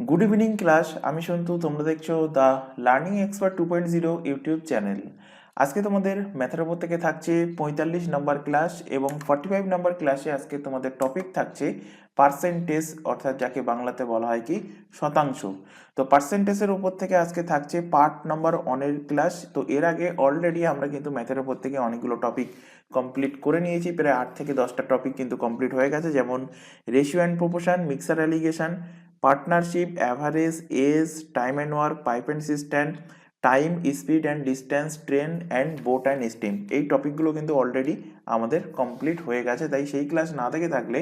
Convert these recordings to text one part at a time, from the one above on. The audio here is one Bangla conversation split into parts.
গুড ইভিনিং ক্লাস, আমি সন্তু। তোমরা দেখছো the learning expert 2.0 YouTube channel. আজকে তোমাদের ম্যাথের ওপর থেকে থাকছে 45 নম্বর ক্লাস এবং 45 নম্বর ক্লাসে আজকে তোমাদের টপিক থাকছে পার্সেন্টেজ, অর্থাৎ যাকে বাংলাতে বলা হয় কি শতাংশ। তো পার্সেন্টেজের উপর থেকে আজকে থাকছে পার্ট নাম্বার 1 ক্লাস। তো এর আগে অলরেডি আমরা কিন্তু ম্যাথের ওপর থেকে অনেকগুলো টপিক কমপ্লিট করে নিয়েছি, প্রায় 8 থেকে 10টা টপিক কিন্তু কমপ্লিট হয়ে গেছে, যেমন ratio and proportion, mixture alligation, partnership, average, age, time and work, pipe and cistern, time, speed and distance, train and boat and stream. এই টপিকগুলো কিন্তু অলরেডি আমাদের কমপ্লিট হয়ে গেছে। তাই সেই ক্লাস না দেখে থাকলে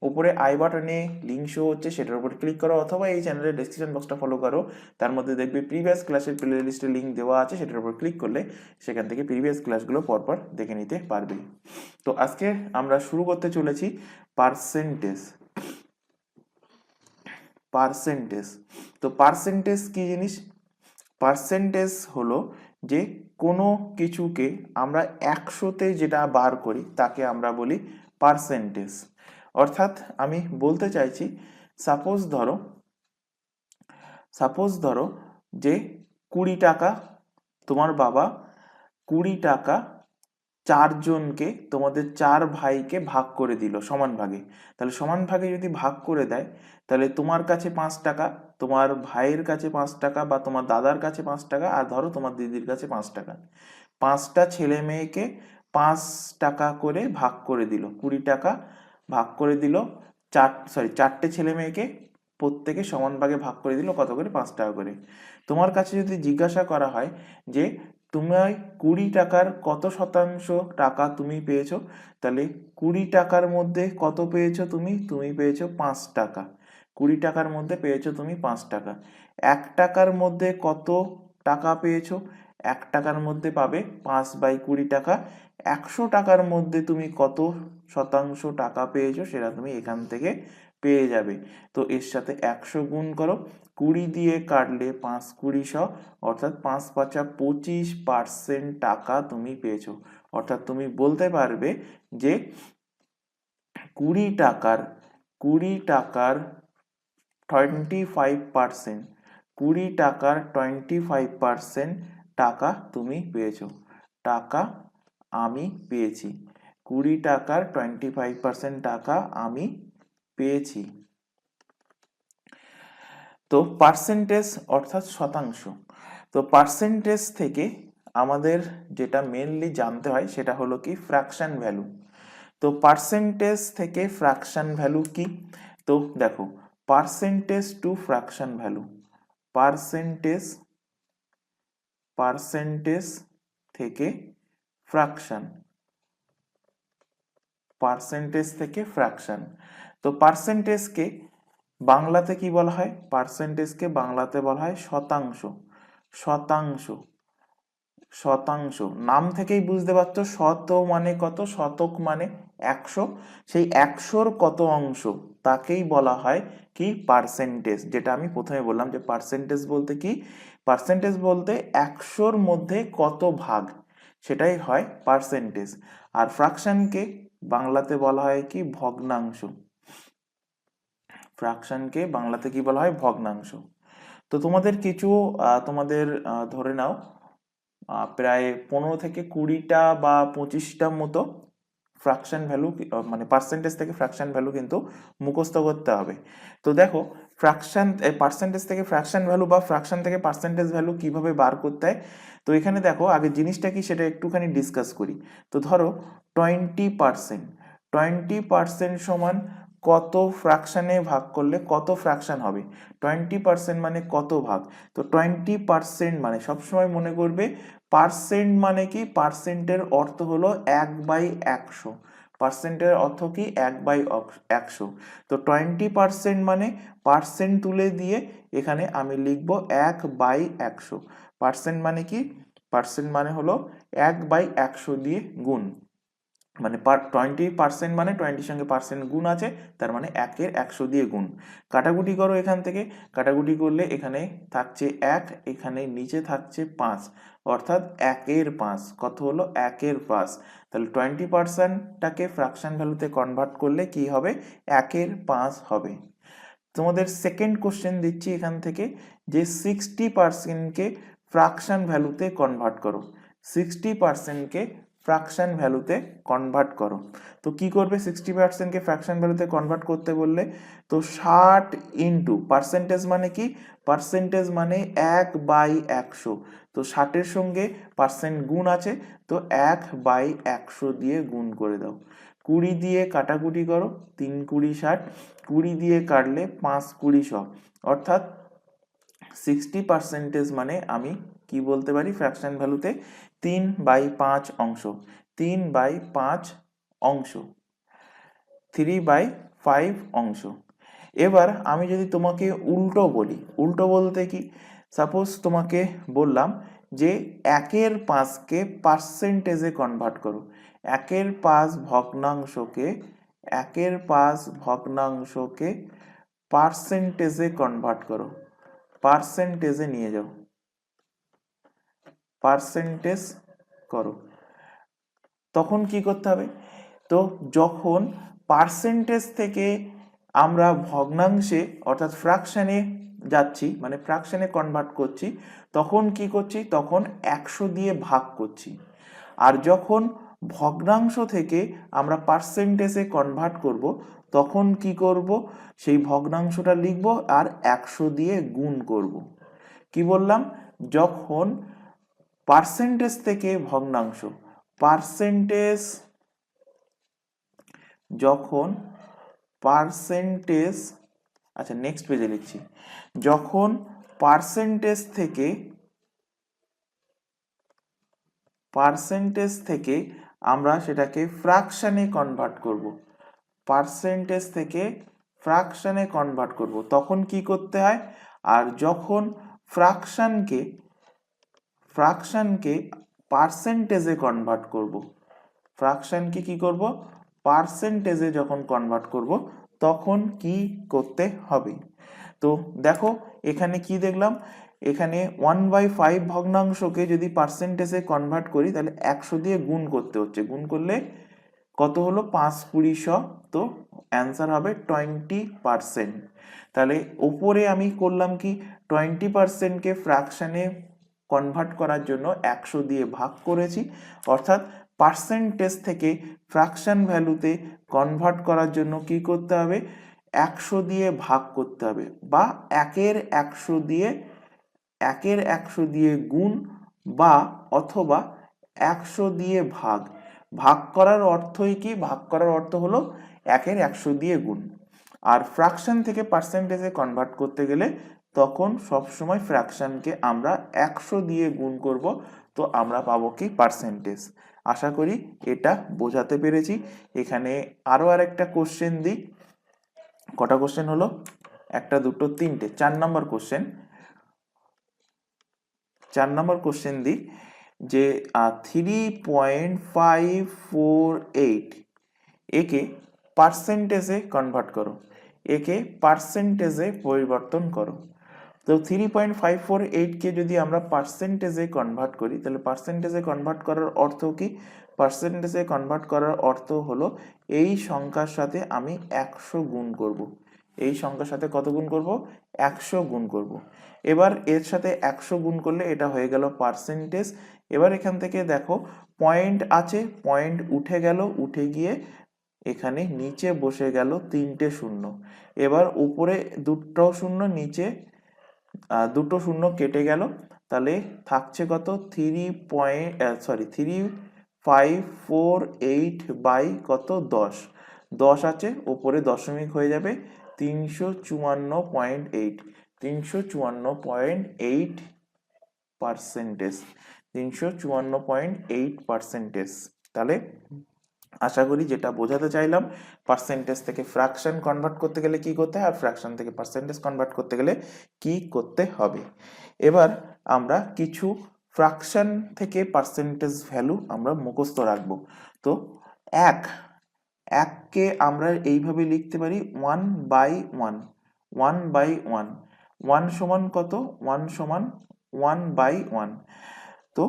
উপরে আই বাটনে লিঙ্ক শো হচ্ছে, সেটার উপর ক্লিক করো, অথবা এই চ্যানেলের ডেসক্রিপশন বক্সটা ফলো করো। তার মধ্যে দেখবে প্রিভিয়াস ক্লাসের প্লে লিস্টের লিঙ্ক দেওয়া আছে, সেটার উপর ক্লিক করলে সেখান থেকে প্রিভিয়াস ক্লাসগুলো পরপর দেখে নিতে পারবে। তো আজকে আমরা শুরু করতে চলেছি পার্সেন্টেজ। পার্সেন্টেজ, তো পার্সেন্টেজ কি জিনিস? পার্সেন্টেজ হলো যে কোনো কিছুকে আমরা 100-তে যেটা বার করি তাকে আমরা বলি পার্সেন্টেজ। অর্থাৎ আমি বলতে চাইছি, সাপোজ ধরো যে 20 টাকা তোমার বাবা 20 টাকা 4 জনকে, তোমাদের 4 ভাইকে ভাগ করে দিল সমান ভাগে। তাহলে সমান ভাগে যদি ভাগ করে দেয়, তাহলে তোমার কাছে 5 টাকা, তোমার ভাইয়ের কাছে 5 টাকা, বা তোমার দাদার কাছে 5 টাকা, আর ধরো তোমার দিদির কাছে 5 টাকা। 5টা ছেলে মেয়েকে 5 টাকা করে ভাগ করে দিল, 20 টাকা ভাগ করে দিল। 4টে ছেলে মেয়েকে প্রত্যেকে সমান ভাগে ভাগ করে দিল কত করে? 5 টাকা করে। তোমার কাছে যদি জিজ্ঞাসা করা হয় যে তুমি 20 টাকার কত শতাংশ টাকা তুমি পেয়েছো, তাহলে 20 টাকার মধ্যে কত পেয়েছো তুমি পেয়েছো 5 টাকা। 20 টাকার মধ্যে পেয়েছো তুমি 5 টাকা। 1 টাকার মধ্যে কত টাকা পেয়েছো? 1 টাকার মধ্যে পাবে 5/20 টাকা। 100 টাকার মধ্যে তুমি কত শতাংশ টাকা পেয়েছো সেটা তুমি এখান থেকে পেয়ে যাবে। তো এর সাথে 100 গুণ করো, 20 দিয়ে কাটলে 5×20 অর্থাৎ 5×5 = 25% টাকা তুমি পেয়েছো। অর্থাৎ তুমি বলতে পারবে যে 20 টাকার 25%, 20 টাকার 25% টাকা তুমি পেয়েছো। টাকা আমি পেয়েছি, 20 টাকার 25% টাকা আমি পেয়েছি। তো পার্সেন্টেজ অর্থাৎ শতাংশ। তো পার্সেন্টেজ থেকে আমাদের যেটা মেনলি জানতে হয় সেটা হলো কি ফ্র্যাকশন ভ্যালু। তো পার্সেন্টেজ থেকে ফ্র্যাকশন ভ্যালু কি? তো দেখো, percentage to fraction value, percentage percentage থেকে ফ্র্যাকশন, পার্সেন্টেজ থেকে ফ্র্যাকশন। তো পার্সেন্টেজকে বাংলাতে কি বলা হয়? পার্সেন্টেজকে বাংলাতে বলা হয় শতাংশ। শতাংশ, শতাংশ নাম থেকেই বুঝতে পারছো, শত মানে কত, শতক মানে 100, সেই 100-র কত অংশ তাকেই বলা হয় কি পার্সেন্টেজ। যেটা আমি প্রথমে বললাম যে পার্সেন্টেজ বলতে কি, পার্সেন্টেজ বলতে 100-র মধ্যে কত ভাগ, সেটাই হয় পার্সেন্টেজ। আর ফ্র্যাকশনকে বাংলাতে বলা হয় কি ভগ্নাংশ। ফ্র্যাকশনকে বাংলাতে কি বলা হয়? ভগ্নাংশ। তো তোমাদের কিছু তোমাদের ধরে নাও প্রায় 15 থেকে 20টা বা 25টা মতো ফ্র্যাকশন ভ্যালু, মানে পার্সেন্টেজ থেকে ফ্র্যাকশন ভ্যালু কিন্তু মুখস্থ করতে হবে। তো দেখো, পার্সেন্টেজ থেকে ফ্র্যাকশন ভ্যালু বা ফ্র্যাকশন থেকে পার্সেন্টেজ ভ্যালু কিভাবে বার করতে হয়। তো এখানে দেখো, আগে জিনিসটা কি সেটা একটুখানি ডিসকাস করি। তো ধরো 20%, 20% সমান কত ফ্র্যাকশনে ভাগ করলে কত ফ্র্যাকশন হবে? 20% মানে কত ভাগ? তো 20% মানে সবসময় মনে করবে, পার্সেন্ট মানে কি, পার্সেন্টের অর্থ হলো 1/100। পার্সেন্টের অর্থ কি? 1/100। তো 20% মানে পার্সেন্ট তুলে দিয়ে এখানে আমি লিখব 1/100। পার্সেন্ট মানে কি? পার্সেন্ট মানে হলো 1/100 দিয়ে গুণ, মানে 20% মানে 20-র সঙ্গে পার্সেন্ট গুণ আছে, তার মানে 1/100 দিয়ে গুণ। কাটাকুটি করো, এখান থেকে কাটাকুটি করলে এখানে থাকছে 1, এখানে নিচে থাকছে 5, অর্থাৎ 1/5 কত হলো? 1/5। তাহলে 20%টাকে ফ্র্যাকশন ভ্যালুতে কনভার্ট করলে কি হবে? 1/5 হবে। তোমাদের সেকেন্ড কোশ্চেন দিচ্ছি এখান থেকে, যে 60%কে ফ্র্যাকশন ভ্যালুতে কনভার্ট করো। 60%কে ফ্র্যাকশন ভ্যালুতে কনভার্ট করো। তো কি করবে 60%কে ফ্র্যাকশন ভ্যালুতে কনভার্ট করতে বললে? তো 60 ইন্টু পার্সেন্টেজ মানে কি? পার্সেন্টেজ মানে 1/100। তো 60-এর সঙ্গে পার্সেন্ট গুণ আছে, তো 1/100 দিয়ে গুণ করে দাও। 20 দিয়ে কাটাকুটি করো, 3 20 60, 20 দিয়ে কাটলে 5 20 100, অর্থাৎ 60% মানে আমি কি বলতে পারি ফ্র্যাকশন ভ্যালুতে? 3/5 অংশ। 3/5 অংশ, 3/5 অংশ। এবার আমি যদি তোমাকে উল্টো বলি, উল্টো বলতে কি? সাপোজ তোমাকে বললাম যে 1/5কে পার্সেন্টেজে কনভার্ট করো। 1/5 ভগ্নাংশকে 1/5 ভগ্নাংশকে পার্সেন্টেজে কনভার্ট করো, পার্সেন্টেজে নিয়ে যাও, পার্সেন্টেজ করো। তখন কি করতে হবে? তো যখন পার্সেন্টেজ থেকে আমরা ভগ্নাংশে অর্থাৎ ফ্র্যাকশনে যাচ্ছি, মানে ফ্র্যাকশনে কনভার্ট করছি, তখন কি করছি? তখন 100 দিয়ে ভাগ করছি। আর যখন ভগ্নাংশ থেকে আমরা পার্সেন্টেজে কনভার্ট করব, তখন কি করব? সেই ভগ্নাংশটা লিখব আর 100 দিয়ে গুণ করব। কি বললাম? যখন পার্সেন্টেজ থেকে ভগ্নাংশ, পার্সেন্টেজ, যখন পার্সেন্টেজ, আচ্ছা নেক্সট পেজে লিখছি, যখন পার্সেন্টেজ থেকে আমরা সেটাকে ফ্র্যাকশনে কনভার্ট করব, পার্সেন্টেজ থেকে ফ্র্যাকশনে কনভার্ট করব, তখন কি করতে হয়? আর যখন ফ্র্যাকশনকে পার্সেন্টেজে কনভার্ট করব, ফ্র্যাকশনকে কি করব? পার্সেন্টেজে যখন কনভার্ট করব, তখন কি করতে হবে? তো দেখো এখানে কি দেখলাম, এখানে 1/5 ভগ্নাংশকে যদি পার্সেন্টেজে কনভার্ট করি তাহলে 100 দিয়ে গুণ করতে হচ্ছে। গুণ করলে কত হলো? 5 20 100, তো অ্যান্সার হবে 20%। তাহলে ওপরে আমি করলাম কি? 20%কে ফ্র্যাকশনে কনভার্ট করার জন্য 100 দিয়ে ভাগ করেছি, অর্থাৎ পার্সেন্টেজ থেকে ফ্র্যাকশন ভ্যালুতে কনভার্ট করার জন্য কি করতে হবে? 100 দিয়ে ভাগ করতে হবে, বা 1/100 দিয়ে গুণ, বা অথবা 100 দিয়ে ভাগ। ভাগ করার অর্থই কি? ভাগ করার অর্থ হলো 1/100 দিয়ে গুণ। আর ফ্র্যাকশন থেকে পার্সেন্টেজে কনভার্ট করতে গেলে তখন সবসময় ফ্র্যাকশনকে আমরা 100 দিয়ে গুণ করব, তো আমরা পাবো কি? পার্সেন্টেজ। আশা করি এটা বোঝাতে পেরেছি। এখানে আরো আরেকটা কোশ্চেন দিই। কটা কোশ্চেন হলো? একটা, দুটো, তিনটে, 4 নম্বর কোশ্চেন। 4 নম্বর কোশ্চেন দিই যে 3.548 একে পার্সেন্টেজে কনভার্ট করো, একে পার্সেন্টেজে পরিবর্তন করো। তো 3.548কে যদি আমরা পার্সেন্টেজে কনভার্ট করি, তাহলে পার্সেন্টেজে কনভার্ট করার অর্থ কি? পার্সেন্টেজে কনভার্ট করার অর্থ হলো এই সংখ্যার সাথে আমি 100 গুণ করব। এই সংখ্যার সাথে কত গুণ করব? 100 গুণ করব। এবার এর সাথে 100 গুণ করলে এটা হয়ে গেল পার্সেন্টেজ। এবার এখান থেকে দেখো পয়েন্ট আছে, পয়েন্ট উঠে গেল, উঠে গিয়ে এখানে নিচে বসে গেল 3টে শূন্য। এবার উপরে 2টো শূন্য, নিচে 2টো শূন্য কেটে গেল, তাহলে থাকছে কত? 3.548 বাই কত? 10। 10 আছে, উপরে দশমিক হয়ে যাবে, 354.8, 354.8 পার্সেন্টেজ, 354.8%। তাহলে আশা করি যেটা বোঝাতে চাইলাম, পার্সেন্টেজ থেকে ফ্র্যাকশন কনভার্ট করতে গেলে কি করতে হয়, আর ফ্র্যাকশন থেকে পার্সেন্টেজ কনভার্ট করতে গেলে কি করতে হবে। এবার আমরা কিছু ফ্র্যাকশন থেকে পার্সেন্টেজ ভ্যালু আমরা মুখস্থ রাখবো। তো এককে আমরা এইভাবে লিখতে পারি 1/1, 1/1। 1 সমান কত? 1 সমান 1/1। তো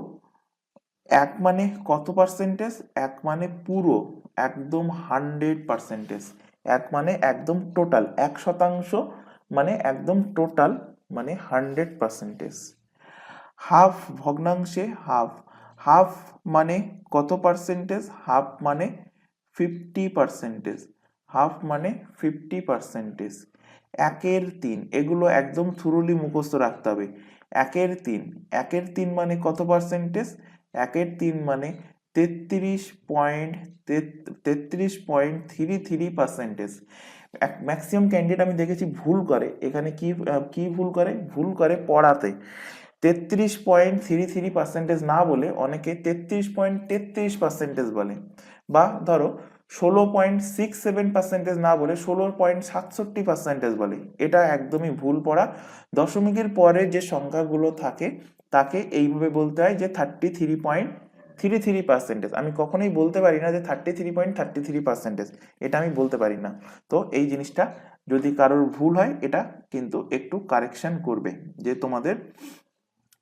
1 মানে কত পার্সেন্টেজ? 1 মানে পুরো, একদম 100%। 1 মানে একদম টোটাল, 1%। মানে একদম টোটাল, মানে 100%। হাফ ভগ্নাংশে হাফ, হাফ মানে কত পার্সেন্টেজ? হাফ মানে 50%, হাফ মানে 50%। একের তিন, এগুলো একদম থুরুলি মুখস্থ রাখতে হবে। একের তিন, একের তিন মানে কত পার্সেন্টেজ? একের তিন মানে 33.33.33%। ম্যাক্সিমাম ক্যান্ডিডেট আমি দেখেছি ভুল করে এখানে, কি কি ভুল করে? ভুল করে পড়াতে 33.33% না বলে অনেকে 33.33% বলে, বা ধরো 16.67% না বলে 16.67% বলে। এটা একদমই ভুল পড়া। দশমিকের পরে যে সংখ্যাগুলো থাকে তাকে এইভাবে বলতে হয় যে 33.33%। আমি কখনোই বলতে পারি না যে 33.33%, এটা আমি বলতে পারি না। তো এই জিনিসটা যদি কারোর ভুল হয় এটা কিন্তু একটু কারেকশন করবে, যে তোমাদের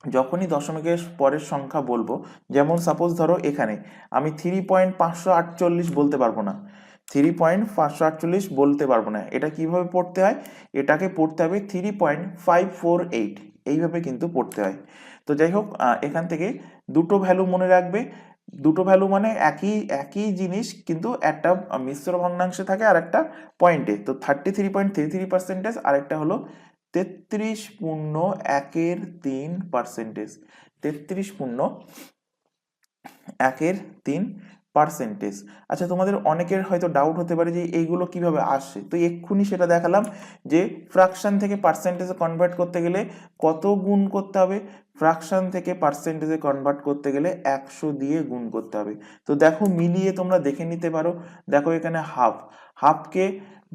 যখনই দশমিকের পরের সংখ্যা বলবো, যেমন সাপোজ ধরো এখানে আমি 3.548 বলতে পারবো না, 3.548 বলতে পারবো না। এটা কিভাবে পড়তে হয়? এটাকে পড়তে হবে 3.548, এইভাবে কিন্তু পড়তে হয়। তো যাই হোক, এখান থেকে দুটো ভ্যালু মনে রাখবে। দুটো ভ্যালু মানে একই একই জিনিস, কিন্তু একটা মিশ্র ভগ্নাংশে থাকে আর একটা পয়েন্টে। তো 33.33%, আর একটা হলো 33.13%। 33.13%। আচ্ছা, তোমাদের অনেকের হয়তো ডাউট হতে পারে যে এইগুলো কিভাবে আসে। তো এক্ষুনি সেটা দেখালাম যে ফ্র্যাকশন থেকে পার্সেন্টেজে কনভার্ট করতে গেলে কত গুণ করতে হবে? ফ্র্যাকশন থেকে পার্সেন্টেজে কনভার্ট করতে গেলে 100 দিয়ে গুণ করতে হবে। তো দেখো, মিলিয়ে তোমরা দেখে নিতে পারো। দেখো এখানে হাফ, হাফকে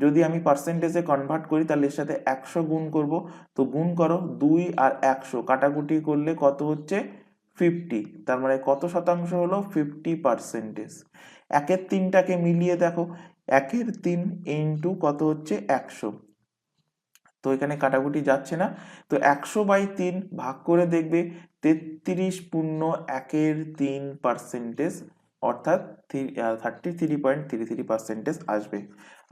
যদি আমি পার্সেন্টেজে কনভার্ট করি তাহলে এর সাথে 100 গুণ করব। তো গুণ করো, 2 আর 100 কাটাকুটি করলে কত হচ্ছে? 50। তার মানে কত শতাংশ হলো? 50%। একের তিনটাকে মিলিয়ে দেখো, একের তিন ইন্টু কত হচ্ছে? 100। তো এখানে কাটাকুটি যাচ্ছে না। তো 100/3 ভাগ করে দেখবে 33.13%, অর্থাৎ 33.33% আসবে।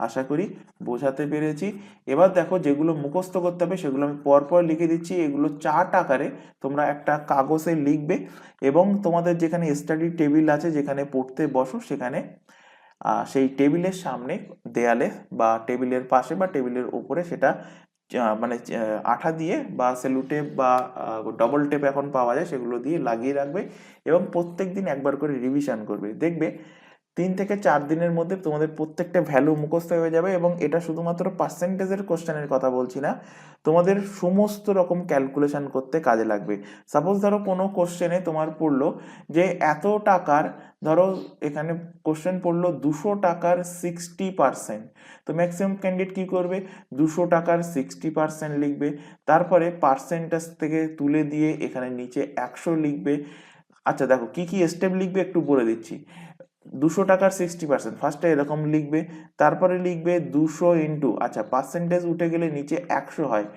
আশা করি বোঝাতে পেরেছি। এবার দেখো, যেগুলো মুখস্থ করতে হবে সেগুলো আমি পরপর লিখে দিচ্ছি। এগুলো চার্ট আকারে তোমরা একটা কাগজে লিখবে, এবং তোমাদের যেখানে স্টাডি টেবিল আছে, যেখানে পড়তে বসো, সেখানে সেই টেবিলের সামনে দেয়ালে বা টেবিলের পাশে বা টেবিলের উপরে সেটা মানে আঠা দিয়ে বা সেলু টেপ বা ডবল টেপ এখন পাওয়া যায়, সেগুলো দিয়ে লাগিয়ে রাখবে, এবং প্রত্যেক দিন একবার করে রিভিশন করবে। দেখবে 3 থেকে 4 দিনের মধ্যে তোমাদের প্রত্যেকটা ভ্যালু মুখস্থ হয়ে যাবে। এবং এটা শুধুমাত্র পার্সেন্টেজের কোশ্চেনের কথা বলছি না, তোমাদের সমস্ত রকম ক্যালকুলেশন করতে কাজে লাগবে। সাপোজ ধরো কোনো কোশ্চেনে তোমার পড়লো যে এত টাকার, ধরো এখানে কোশ্চেন পড়লো 200 টাকার 60%। তো ম্যাক্সিমাম ক্যান্ডিডেট কি করবে? 200 টাকার 60% লিখবে, তারপরে পার্সেন্টেজ থেকে তুলে দিয়ে এখানে নিচে 100 লিখবে। আচ্ছা দেখো, কি কি স্টেপ লিখবে একটু বলে দিচ্ছি। 200 টাকার 60%, ফার্স্টে এরকম লিখবে, তারপরে লিখবে 200 ইন্টু, আচ্ছা পার্সেন্টেজ উঠে গেলে নিচে 100 হয়,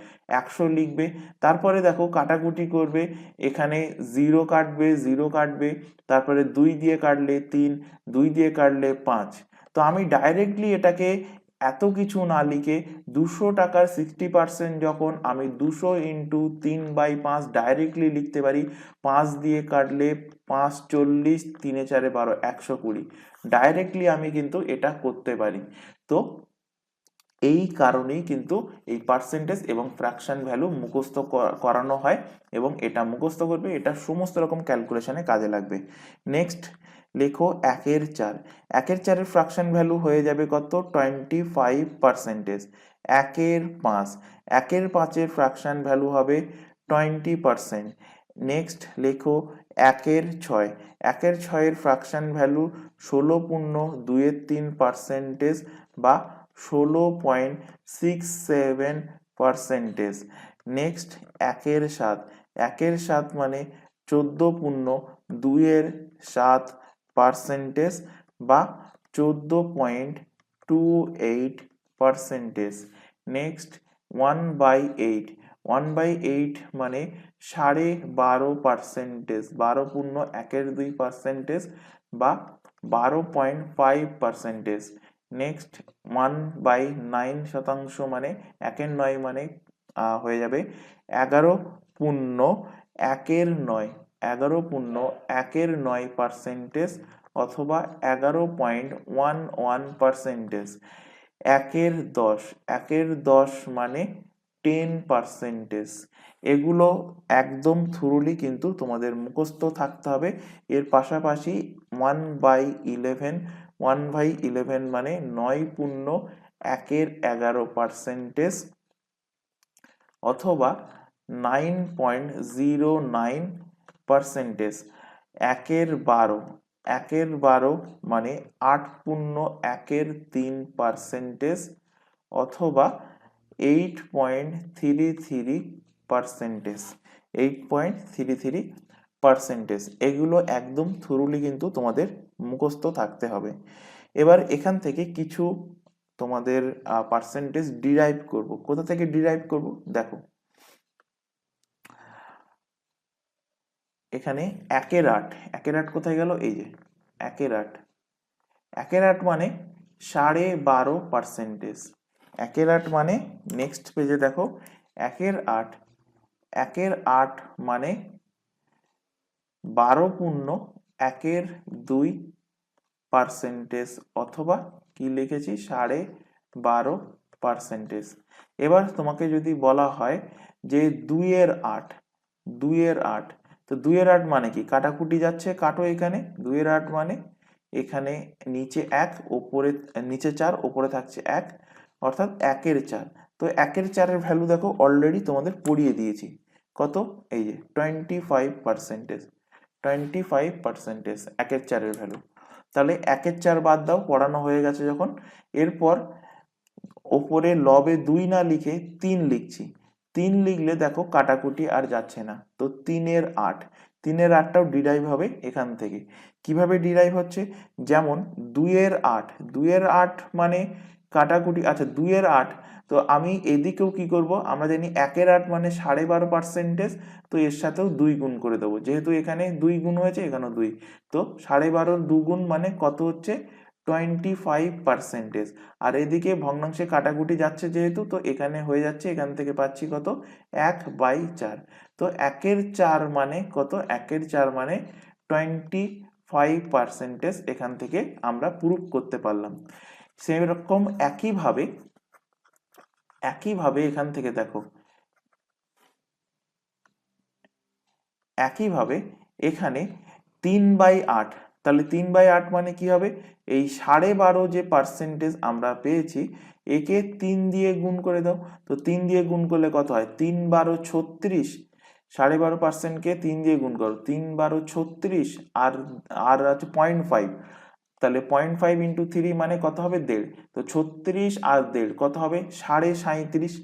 100 লিখবে। তারপরে দেখো কাটাকুটি করবে, এখানে 0 কাটবে, 0 কাটবে, তারপরে 2 দিয়ে কাটলে 3, 2 দিয়ে কাটলে 5। তো আমি ডাইরেক্টলি এটাকে এত কিছু না লিখে 200 টাকার 60% যখন আমি 200 ইন্টু 3/5 ডাইরেক্টলি লিখতে পারি। 5 দিয়ে কাটলে 5 40, 3 4 12, 120। ডাইরেক্টলি আমি কিন্তু এটা করতে পারি। তো এই কারণেই কিন্তু এই পার্সেন্টেজ এবং ফ্র্যাকশন ভ্যালু মুখস্থ করানো হয়, এবং এটা মুখস্থ করবে, এটা সমস্ত রকম ক্যালকুলেশনে কাজে লাগবে। নেক্সট লেখো 1/4। 1/4 ফ্র্যাকশন ভ্যালু হয়ে যাবে কত? 25%। 1/5, 1/5 ফ্র্যাকশন ভ্যালু হবে 20%। নেক্সট লেখো 1/6। 1/6 ফ্র্যাকশন ভ্যালু 16.23%, বা 16.67%। নেক্সট 1/7। 1/7 মানে 14.2%, বা 14.28%। নেক্সট 1/8। 1/8 মানে 12.5%, 12.12%, বা 12.5%। নেক্সট 1/9 মানে 1/9 মানে হয়ে যাবে 11.1/9, 11.1/9% অথবা 11.11%। 1/10, 1/10 মানে 10%। এগুলো একদম থ্রুলি কিন্তু তোমাদের মুখস্থ থাকতে হবে। এর পাশাপাশি 1/11, 1/11 মানে 9.1/11% অথবা 9.09%। 1/12, 1/12 মানে 8.13% অথবা 8.33%, 8.33%। এগুলো একদম থ্রুলি কিন্তু তোমাদের মুখস্থ থাকতে হবে। এবার এখান থেকে কিছু তোমাদের পার্সেন্টেজ ডিরাইভ করব। কোথা থেকে ডিরাইভ করব দেখো, এখানে 1/8, 1/8 কোথায় গেল, এই যে 1/8, 1/8 মানে 12.5%। 1/8 মানে নেক্সট পেজে দেখো 1/8, 1/8 মানে 12.1/2% অথবা কি লিখেছি 12.5%। এবার তোমাকে যদি বলা হয় যে 2/8, 2/8, তো 2/8 মানে কি, কাটাকুটি যাচ্ছে, কাটো এখানে। 2/8 মানে এখানে নিচে 1, ওপরে নিচে 4, ওপরে থাকছে 1, অর্থাৎ 1/4। তো 1/4 ভ্যালু দেখো অলরেডি তোমাদের পড়িয়ে দিয়েছি। কত, এই যে 25%, 25%, 1/4 ভ্যালু। তাহলে 1/4 বাদ দাও, পড়ানো হয়ে গেছে যখন। এরপর ওপরে লবে 2 না লিখে 3 লিখছি। 3 লিখলে দেখো কাটাকুটি আর যাচ্ছে না, তো 3/8, 3/8টাও ডিরাইভ হবে এখান থেকে। কিভাবে ডিরাইভ হচ্ছে, যেমন 2/8, 2/8 মানে কাটাকুটি, আচ্ছা 2/8, তো আমি এদিকেও কি করব, আমরা জানি 1/8 মানে 12.5%, তো এর সাথেও 2 গুণ করে দেবো, যেহেতু এখানে 2 গুণ হয়েছে এখানেও 2, তো 12.5 2 মানে কত হচ্ছে 25%। আর এদিকে ভগ্নাংশে কাটাকুটি যাচ্ছে যেহেতু, তো এখানে হয়ে যাচ্ছে, এখান থেকে পাচ্ছি কত 1/4। তো 1/4 মানে কত, 1/4 মানে 25%। এখান থেকে আমরা প্রুফ করতে পারলাম। সেই রকম একইভাবে এখান থেকে দেখো, একইভাবে এখানে 3/8, তাহলে 3/8 মানে কি হবে, এই 12.5 যে পার্সেন্টেজ আমরা পেয়েছি, একে 3 দিয়ে গুণ করে দাও। তো 3 দিয়ে গুণ করলে কত হয়, 3/12 36, 12.5%কে 3 দিয়ে গুণ করো, 3/12 36, আর আর আছে 0.5, তাহলে 0.5 ইন্টু 3 মানে কত হবে 1.5, তো 36 আর 1.5 কত হবে 37.5,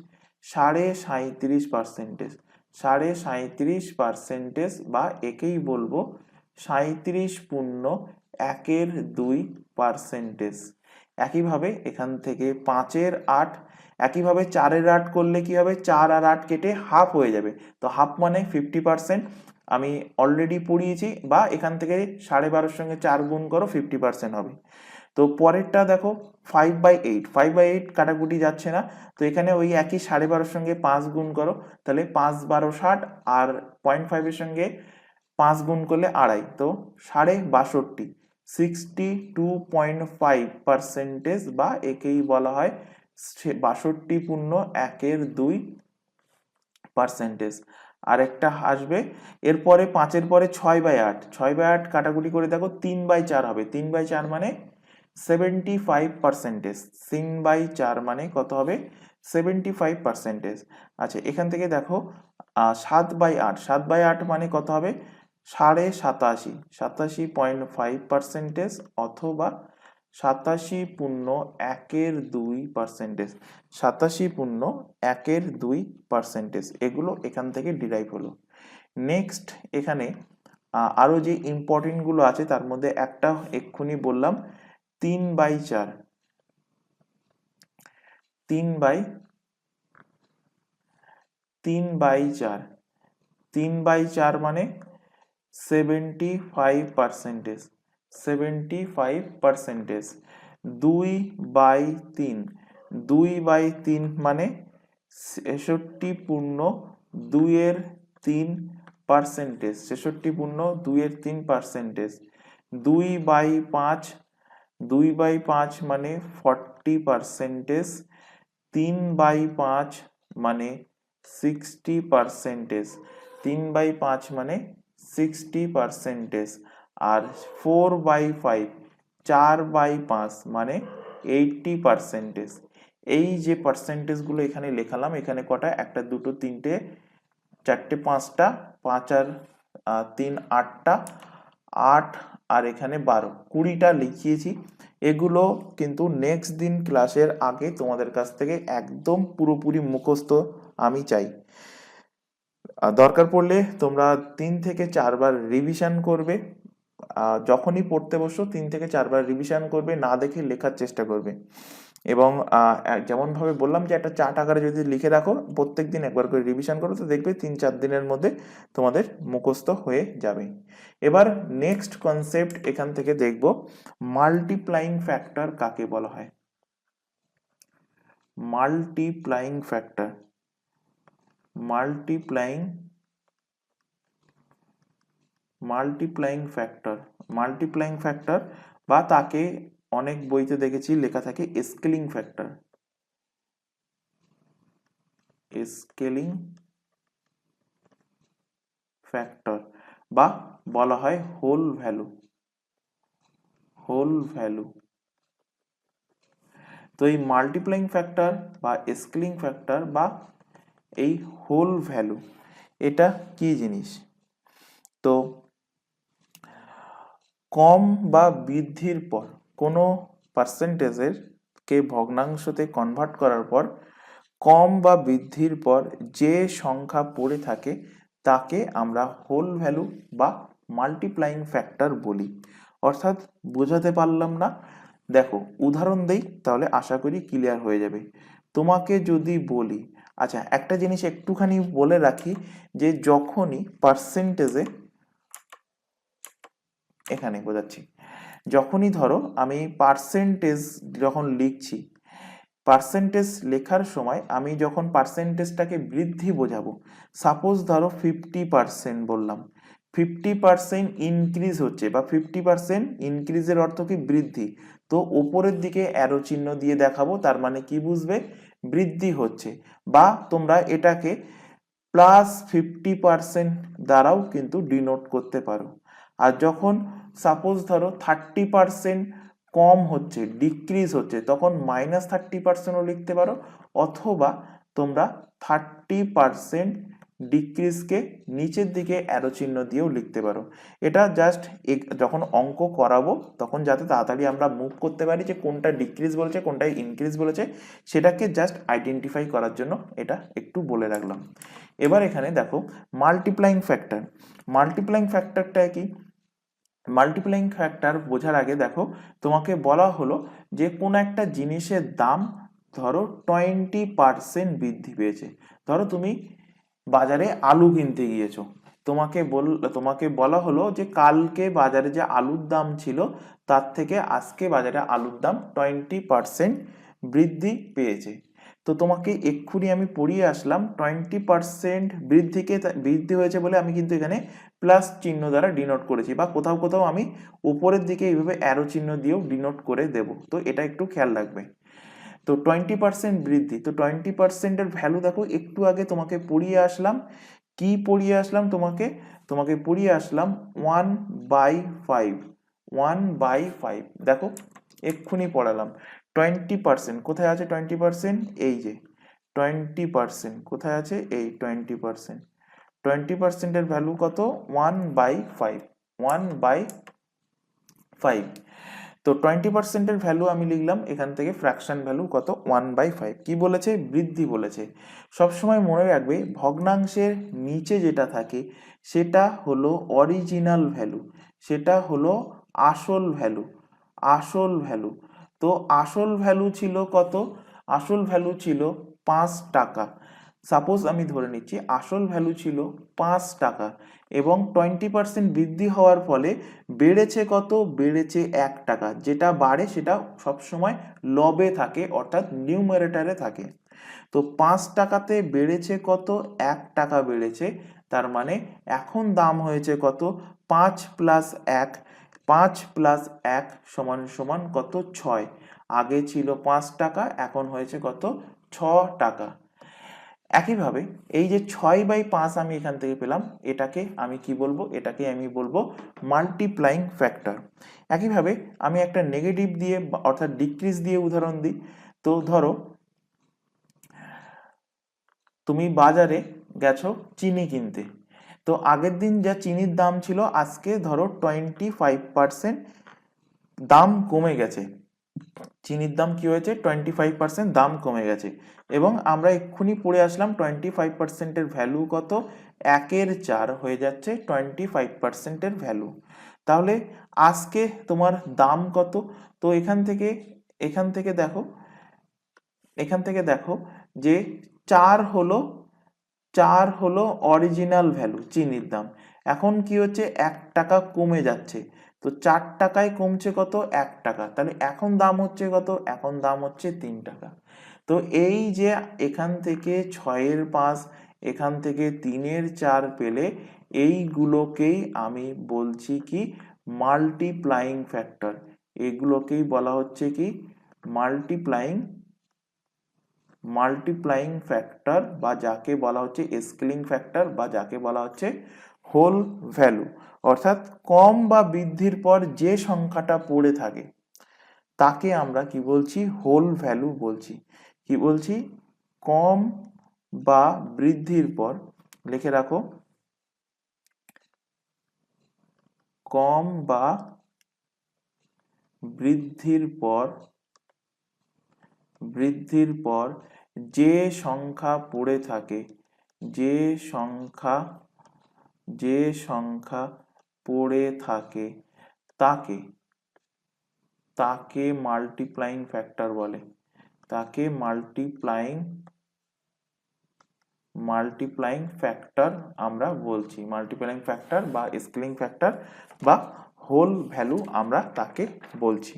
37.5%, 37.5%, বা একেই বলবো 37.2%। একইভাবে এখান থেকে 5/8, একইভাবে 4/8 করলে কি হবে, 4 আর 8 কেটে হাফ হয়ে যাবে, তো হাফ মানে 50%। আমি অলরেডি পড়িয়েছি, বা এখান থেকে 12.5-এর সঙ্গে 4 গুণ করো, 50% হবে। তো পরেরটা দেখো 5/8, 5/8 কাটাকুটি যাচ্ছে না, তো এখানে ওই একই 12.5-এর সঙ্গে 5 গুণ করো, তাহলে 5×12 60, আর 0.5-এর সঙ্গে 5 গুণ করলে 2.5, তো 62.5, 62.5%, বা একেই বলা হয় 62.1/2%। আরেকটা আসবে এরপরে 5-এর পরে 6/8, 6/8 কাটাকুটি করে দেখো 3/4 হবে, 3/4 মানে 75%, 3/4 মানে কত হবে 75%। আচ্ছা এখান থেকে দেখো 7/8, 7/8 মানে কত হবে 87.5, 87.5%, অথবা 87.1/2%, 87.1/2%। এগুলো এখান থেকে ডিরাইভ হলো। নেক্সট এখানে আরো যে ইম্পর্টেন্ট গুলো আছে তার মধ্যে একটা এক্ষুনি বললাম, 3/4, 3/4, 3/4 মানে 75%, 75%। 2/3, 2/3 মানে 66.2%, 66.2%। 2/5, 2/5 মানে 40%, 3/5 মানে 60%, 3/5 মানে 60%, আর 4/5, 4/5 মানে 80%। এই যে পার্সেন্টেজগুলো এখানে লেখালাম, এখানে কটা, একটা দুটো তিনটে চারটে পাঁচটা, 5 আর 3 8টা, 8 আর এখানে 12, 20টা লিখিয়েছি। এগুলো কিন্তু নেক্সট দিন ক্লাসের আগে তোমাদের কাছ থেকে একদম পুরোপুরি মুখস্থ আমি চাই। দরকার পড়লে তোমরা 3 থেকে 4 বার রিভিশন করবে। যখনই পড়তে বসো 3 থেকে 4 বার রিভিশন করবে, না দেখে লেখার চেষ্টা করবে। এবং যেমন ভাবে বললাম যে একটা চার্ট আকারে যদি লিখে রাখো, প্রত্যেক দিন একবার করে রিভিশন করো, তো দেখবে 3-4 দিনের মধ্যে তোমাদের মুখস্থ হয়ে যাবে। এবার নেক্সট কনসেপ্ট এখান থেকে দেখব, মাল্টিপ্লাইং ফ্যাক্টর কাকে বলা হয়। মাল্টিপ্লাইং ফ্যাক্টর, মাল্টিপ্লাইং ফ্যাক্টর বা তাকে অনেক বইতে দেখেছি লেখা থাকে স্কেলিং ফ্যাক্টর, স্কেলিং ফ্যাক্টর বা বলা হয় হোল ভ্যালু। তো এই মাল্টিপ্লাইং ফ্যাক্টর বা স্কেলিং ফ্যাক্টর বা এই হোল ভ্যালু, এটা কি জিনিস? তো কম বা বৃদ্ধির পর কোনো পার্সেন্টেজের কে ভগ্নাংশতে কনভার্ট করার পর কম বা বৃদ্ধির পর যে সংখ্যা পড়ে থাকে তাকে আমরা হোল ভ্যালু বা মাল্টিপ্লাইং ফ্যাক্টর বলি। অর্থাৎ বোঝাতে পারলাম না? দেখো উদাহরণ দেই, তাহলে আশা করি ক্লিয়ার হয়ে যাবে। তোমাকে যদি বলি, আচ্ছা একটা জিনিস একটুখানি বলে রাখি, যে যখনই পার্সেন্টেজে, এখানে বোঝাচ্ছি, যখনই ধরো আমি পার্সেন্টেজ যখন লিখছি, পার্সেন্টেজ লেখার সময় আমি যখন পার্সেন্টেজটাকে বৃদ্ধি বোঝাবো, সাপোজ ধরো 50% বললাম, 50% ইনক্রিজ হচ্ছে বা 50% ইনক্রিজের অর্থ কি? বৃদ্ধি। তো ওপরের দিকে অ্যারো চিহ্ন দিয়ে দেখাবো, তার মানে কি বুঝবে? বৃদ্ধি হচ্ছে। বা তোমরা এটাকে +50% দ্বারাও কিন্তু ডিনোট করতে পারো। আর যখন সাপোজ ধরো 30% কম হচ্ছে, ডিক্রিজ হচ্ছে, তখন -30%ও লিখতে পারো, অথবা তোমরা 30% ডিক্রিজকে নিচের দিকে অ্যারো চিহ্ন দিয়েও লিখতে পারো। এটা জাস্ট যখন অঙ্ক করাবো তখন যাতে তাড়াতাড়ি আমরা মুভ করতে পারি যে কোনটা ডিক্রিজ বলেছে কোনটা ইনক্রিজ বলেছে, সেটাকে জাস্ট আইডেন্টিফাই করার জন্য এটা একটু বলে রাখলাম। এবার এখানে দেখো মাল্টিপ্লাইং ফ্যাক্টরটা কি? মাল্টিপ্লাইং ফ্যাক্টর বোঝার আগে দেখো, তোমাকে বলা হলো যে কোন একটা জিনিসের দাম ধরো 20% বৃদ্ধি পেয়েছে। ধরো তুমি বাজারে আলু কিনতে গিয়েছো, তোমাকে বলা হলো যে কালকে বাজারে যে আলুর দাম ছিল তার থেকে আজকে বাজারে আলুর দাম 20% বৃদ্ধি পেয়েছে। তো তোমাকে এক্ষুনি আমি পড়িয়ে আসলাম, 20% বৃদ্ধি হয়েছে বলে আমি কিন্তু এখানে প্লাস চিহ্ন দ্বারা ডিনোট করেছি, বা কোথাও কোথাও আমি উপরের দিকে এইভাবে অ্যারো চিহ্ন দিয়েও ডিনোট করে দেব। তো এটা একটু খেয়াল রাখবে। তো 20% বৃদ্ধি, তো 20%-এর ভ্যালু দেখো, একটু আগে তোমাকে পড়িয়ে আসলাম। কি পড়িয়ে আসলাম তোমাকে পড়িয়ে আসলাম 1/5, 1/5 দেখো এক্ষুনি পড়ালাম। 20% কোথায় আছে? 20% এই যে 20% কোথায় আছে? এই 20%। 20%-এর ভ্যালু কত? 1/5, 1/5। তো 20%-এর ভ্যালু আমি লিখলাম, এখান থেকে ফ্র্যাকশন ভ্যালু কত? 1/5। কি বলেছে? বৃদ্ধি বলেছে। সবসময় মনে রাখবে ভগ্নাংশের নিচে যেটা থাকে সেটা হলো অরিজিনাল ভ্যালু, সেটা হলো আসল ভ্যালু। তো আসল ভ্যালু ছিল কত? আসল ভ্যালু ছিল 5 টাকা। সাপোজ আমি ধরে নিচ্ছি আসল ভ্যালু ছিল 5 টাকা এবং 20% বৃদ্ধি হওয়ার ফলে বেড়েছে কত, বেড়েছে 1 টাকা। যেটা বাড়ে সেটা সবসময় লবে থাকে, অর্থাৎ নিউমারেটারে থাকে। তো 5 টাকাতে বেড়েছে কত, 1 টাকা বেড়েছে, তার মানে এখন দাম হয়েছে কত, 5 প্লাস 1, 5 প্লাস 1 সমান সমান কত, 6। আগে ছিল 5 টাকা, এখন হয়েছে কত, 6 টাকা। একইভাবে এই যে 6/5 আমি এখান থেকে পেলাম, এটাকে আমি কি বলবো, এটাকে আমি বলবো মাল্টিপ্লাইং ফ্যাক্টর। একইভাবে আমি একটা নেগেটিভ দিয়ে অর্থাৎ ডিক্রিজ দিয়ে উদাহরণ দিই। তো ধরো তুমি বাজারে গেছো চিনি কিনতে, তো আগের দিন যা চিনির দাম ছিল আজকে ধরো 25% দাম কমে গেছে। চিনির দাম কি হয়েছে, 25% দাম কমে গেছে। এবং আমরা এক্ষুনি পড়ে আসলাম 25%-এর ভ্যালু কত, 1/4 হয়ে যাচ্ছে 25%-এর ভ্যালু। তাহলে আজকে তোমার দাম কত? তো এখান থেকে দেখো যে 4 হলো 4 হলো অরিজিনাল ভ্যালু চিনির দাম। এখন কি হচ্ছে, 1 টাকা কমে যাচ্ছে। তো 4 টাকায় কমছে কত, 1 টাকা। তাহলে এখন দাম হচ্ছে কত, এখন দাম হচ্ছে 3 টাকা। তো এই যে এখান থেকে 6-এর 5, এখান থেকে 3-এর 4 পেলে এইগুলোকেই আমি বলছি কি, মাল্টিপ্লাইং ফ্যাক্টর। এগুলোকেই বলা হচ্ছে কি, মাল্টিপ্লাইং মাল্টিপ্লাইং ফ্যাক্টর, বা যাকে বলা হচ্ছে স্কেলিং ফ্যাক্টর, বা যাকে বলা হচ্ছে হোল ভ্যালু। অর্থাৎ কম বা বৃদ্ধির পর যে সংখ্যাটা পড়ে থাকে তাকে আমরা কি বলছি, হোল ভ্যালু বলছি। কি বলছি, কম বা বৃদ্ধির পর, লিখে রাখো, কম বা বৃদ্ধির পর যে সংখ্যা পড়ে থাকে, যে সংখ্যা পড়ে থাকে তাকে মাল্টিপ্লাইং ফ্যাক্টর বলে। তাকে মাল্টিপ্লাইং ফ্যাক্টর আমরা বলছি। মাল্টিপ্লাইং ফ্যাক্টর বা স্কেলিং ফ্যাক্টর বা হোল ভ্যালু আমরা তাকে বলছি।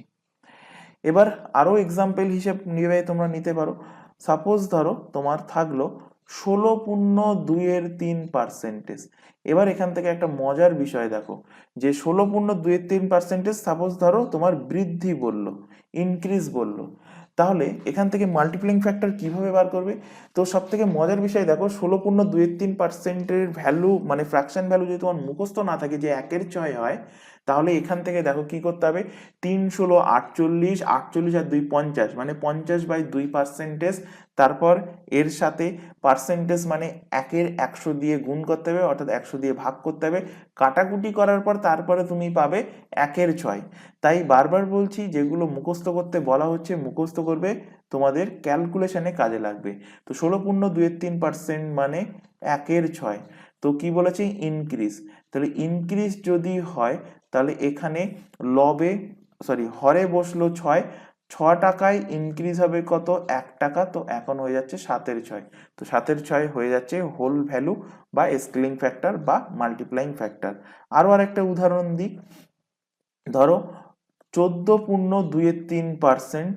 এবার আরো এক্সাম্পল হিসেব নিয়ে তোমরা নিতে পারো। সাপোজ ধরো তোমার থাকলো 16.2%। এবার এখান থেকে একটা মজার বিষয় দেখো, যে 16.2%, সাপোজ ধরো তোমার বৃদ্ধি বললো, ইনক্রিজ বললো, তাহলে এখান থেকে মাল্টিপ্লাইং ফ্যাক্টর কিভাবে বার করবে? তো সব থেকে মজার বিষয় দেখো, 16.2% ভ্যালু মানে ফ্র্যাকশন ভ্যালু যদি তোমার মুখস্থ না থাকে, যে 1/6 হয়, তাহলে এখান থেকে দেখো কি করতে হবে, 3 × 16 = 48, 48 আর 2 50, মানে 50/2%। তারপর এর সাথে পার্সেন্টেজ মানে 1/100 দিয়ে গুণ করতে হবে, অর্থাৎ 100 দিয়ে ভাগ করতে হবে। কাটাকুটি করার পর তারপরে তুমি পাবে 1/6। তাই বারবার বলছি, যেগুলো মুখস্থ করতে বলা হচ্ছে মুখস্থ করবে, তোমাদের ক্যালকুলেশনে কাজে লাগবে। তো 16.2% মানে 1/6। তো কি বলেছে, ইনক্রিজ। তাহলে ইনক্রিজ যদি হয়, তাহলে এখানে হরে বসলো 6, 6 টাকায় ইনক্রিজ হবে কত, 1 টাকা। তো এখন হয়ে যাচ্ছে 7/6। তো 7/6 হয়ে যাচ্ছে হোল ভ্যালু বা স্কেলিং ফ্যাক্টর বা মাল্টিপ্লাইং ফ্যাক্টর। আরো আরেকটা উদাহরণ দিই। ধরো 14.2%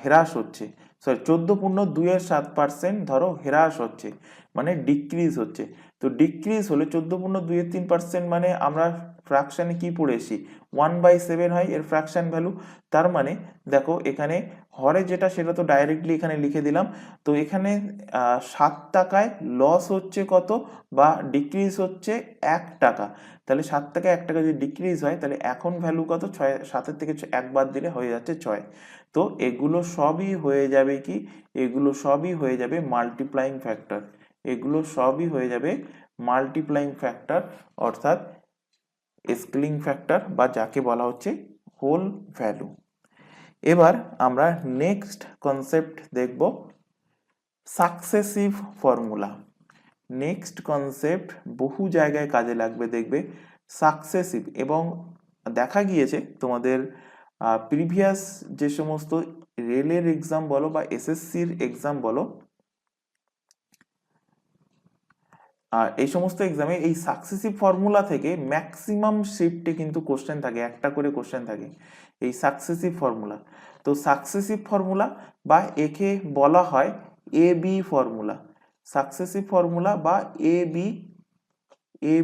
হ্রাস হচ্ছে, 14.2% ধরো হ্রাস হচ্ছে, মানে ডিক্রিজ হচ্ছে। তো ডিক্রিজ হলে 14.2% মানে আমরা ফ্র্যাকশনে কি পড়েছি, 1/7 হয় এর ফ্র্যাকশন ভ্যালু। তার মানে দেখো এখানে হরে যেটা সেটা তো ডাইরেক্টলি এখানে লিখে দিলাম। তো এখানে 7 টাকায় লস হচ্ছে কত, বা ডিক্রিজ হচ্ছে 1 টাকা। তাহলে 7 টাকা 1 টাকা যদি ডিক্রিজ হয়, তাহলে এখন ভ্যালু কত, 6, 7-এর থেকে 1 বাদ দিলে হয়ে যাচ্ছে 6। তো এগুলো সবই হয়ে যাবে কি, এগুলো সবই হয়ে যাবে মাল্টিপ্লাইং ফ্যাক্টর। এগুলো সবই হয়ে যাবে মাল্টিপ্লাইং ফ্যাক্টর, অর্থাৎ স্কেলিং ফ্যাক্টর, বা যাকে বলা হচ্ছে হোল ভ্যালু। এবার আমরা নেক্সট কনসেপ্ট দেখব, সাকসেসিভ ফর্মুলা। নেক্সট কনসেপ্ট বহু জায়গায় কাজে লাগবে, দেখবে সাকসেসিভ। এবং দেখা গিয়েছে তোমাদের প্রিভিয়াস যে সমস্ত রেলের এক্সাম বলো বা এসএসসির এক্সাম বলো, আর এই সমস্ত এক্সামে এই সাকসেসিভ ফর্মুলা থেকে ম্যাক্সিমাম শিফটে কিন্তু কোশ্চেন থাকে, একটা করে কোশ্চেন থাকে এই সাকসেসিভ ফর্মুলা। তো সাকসেসিভ ফর্মুলা বা একে বলা হয় A B formula, successive formula বা A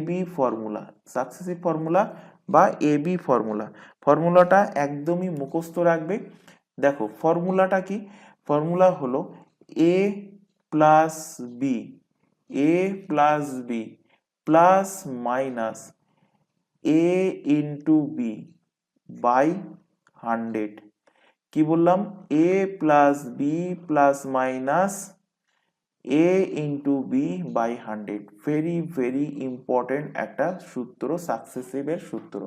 B formula, successive formula বা এ বি ফর্মুলা। ফর্মুলাটা একদমই মুখস্থ রাখবে। দেখো ফর্মুলাটা কি, ফর্মুলা হলো A plus B, A plus B plus minus A into B by 100। কি বললাম, A plus B plus minus A into B by 100। Very very important একটা সূত্র, সাকসেসিভের সূত্র।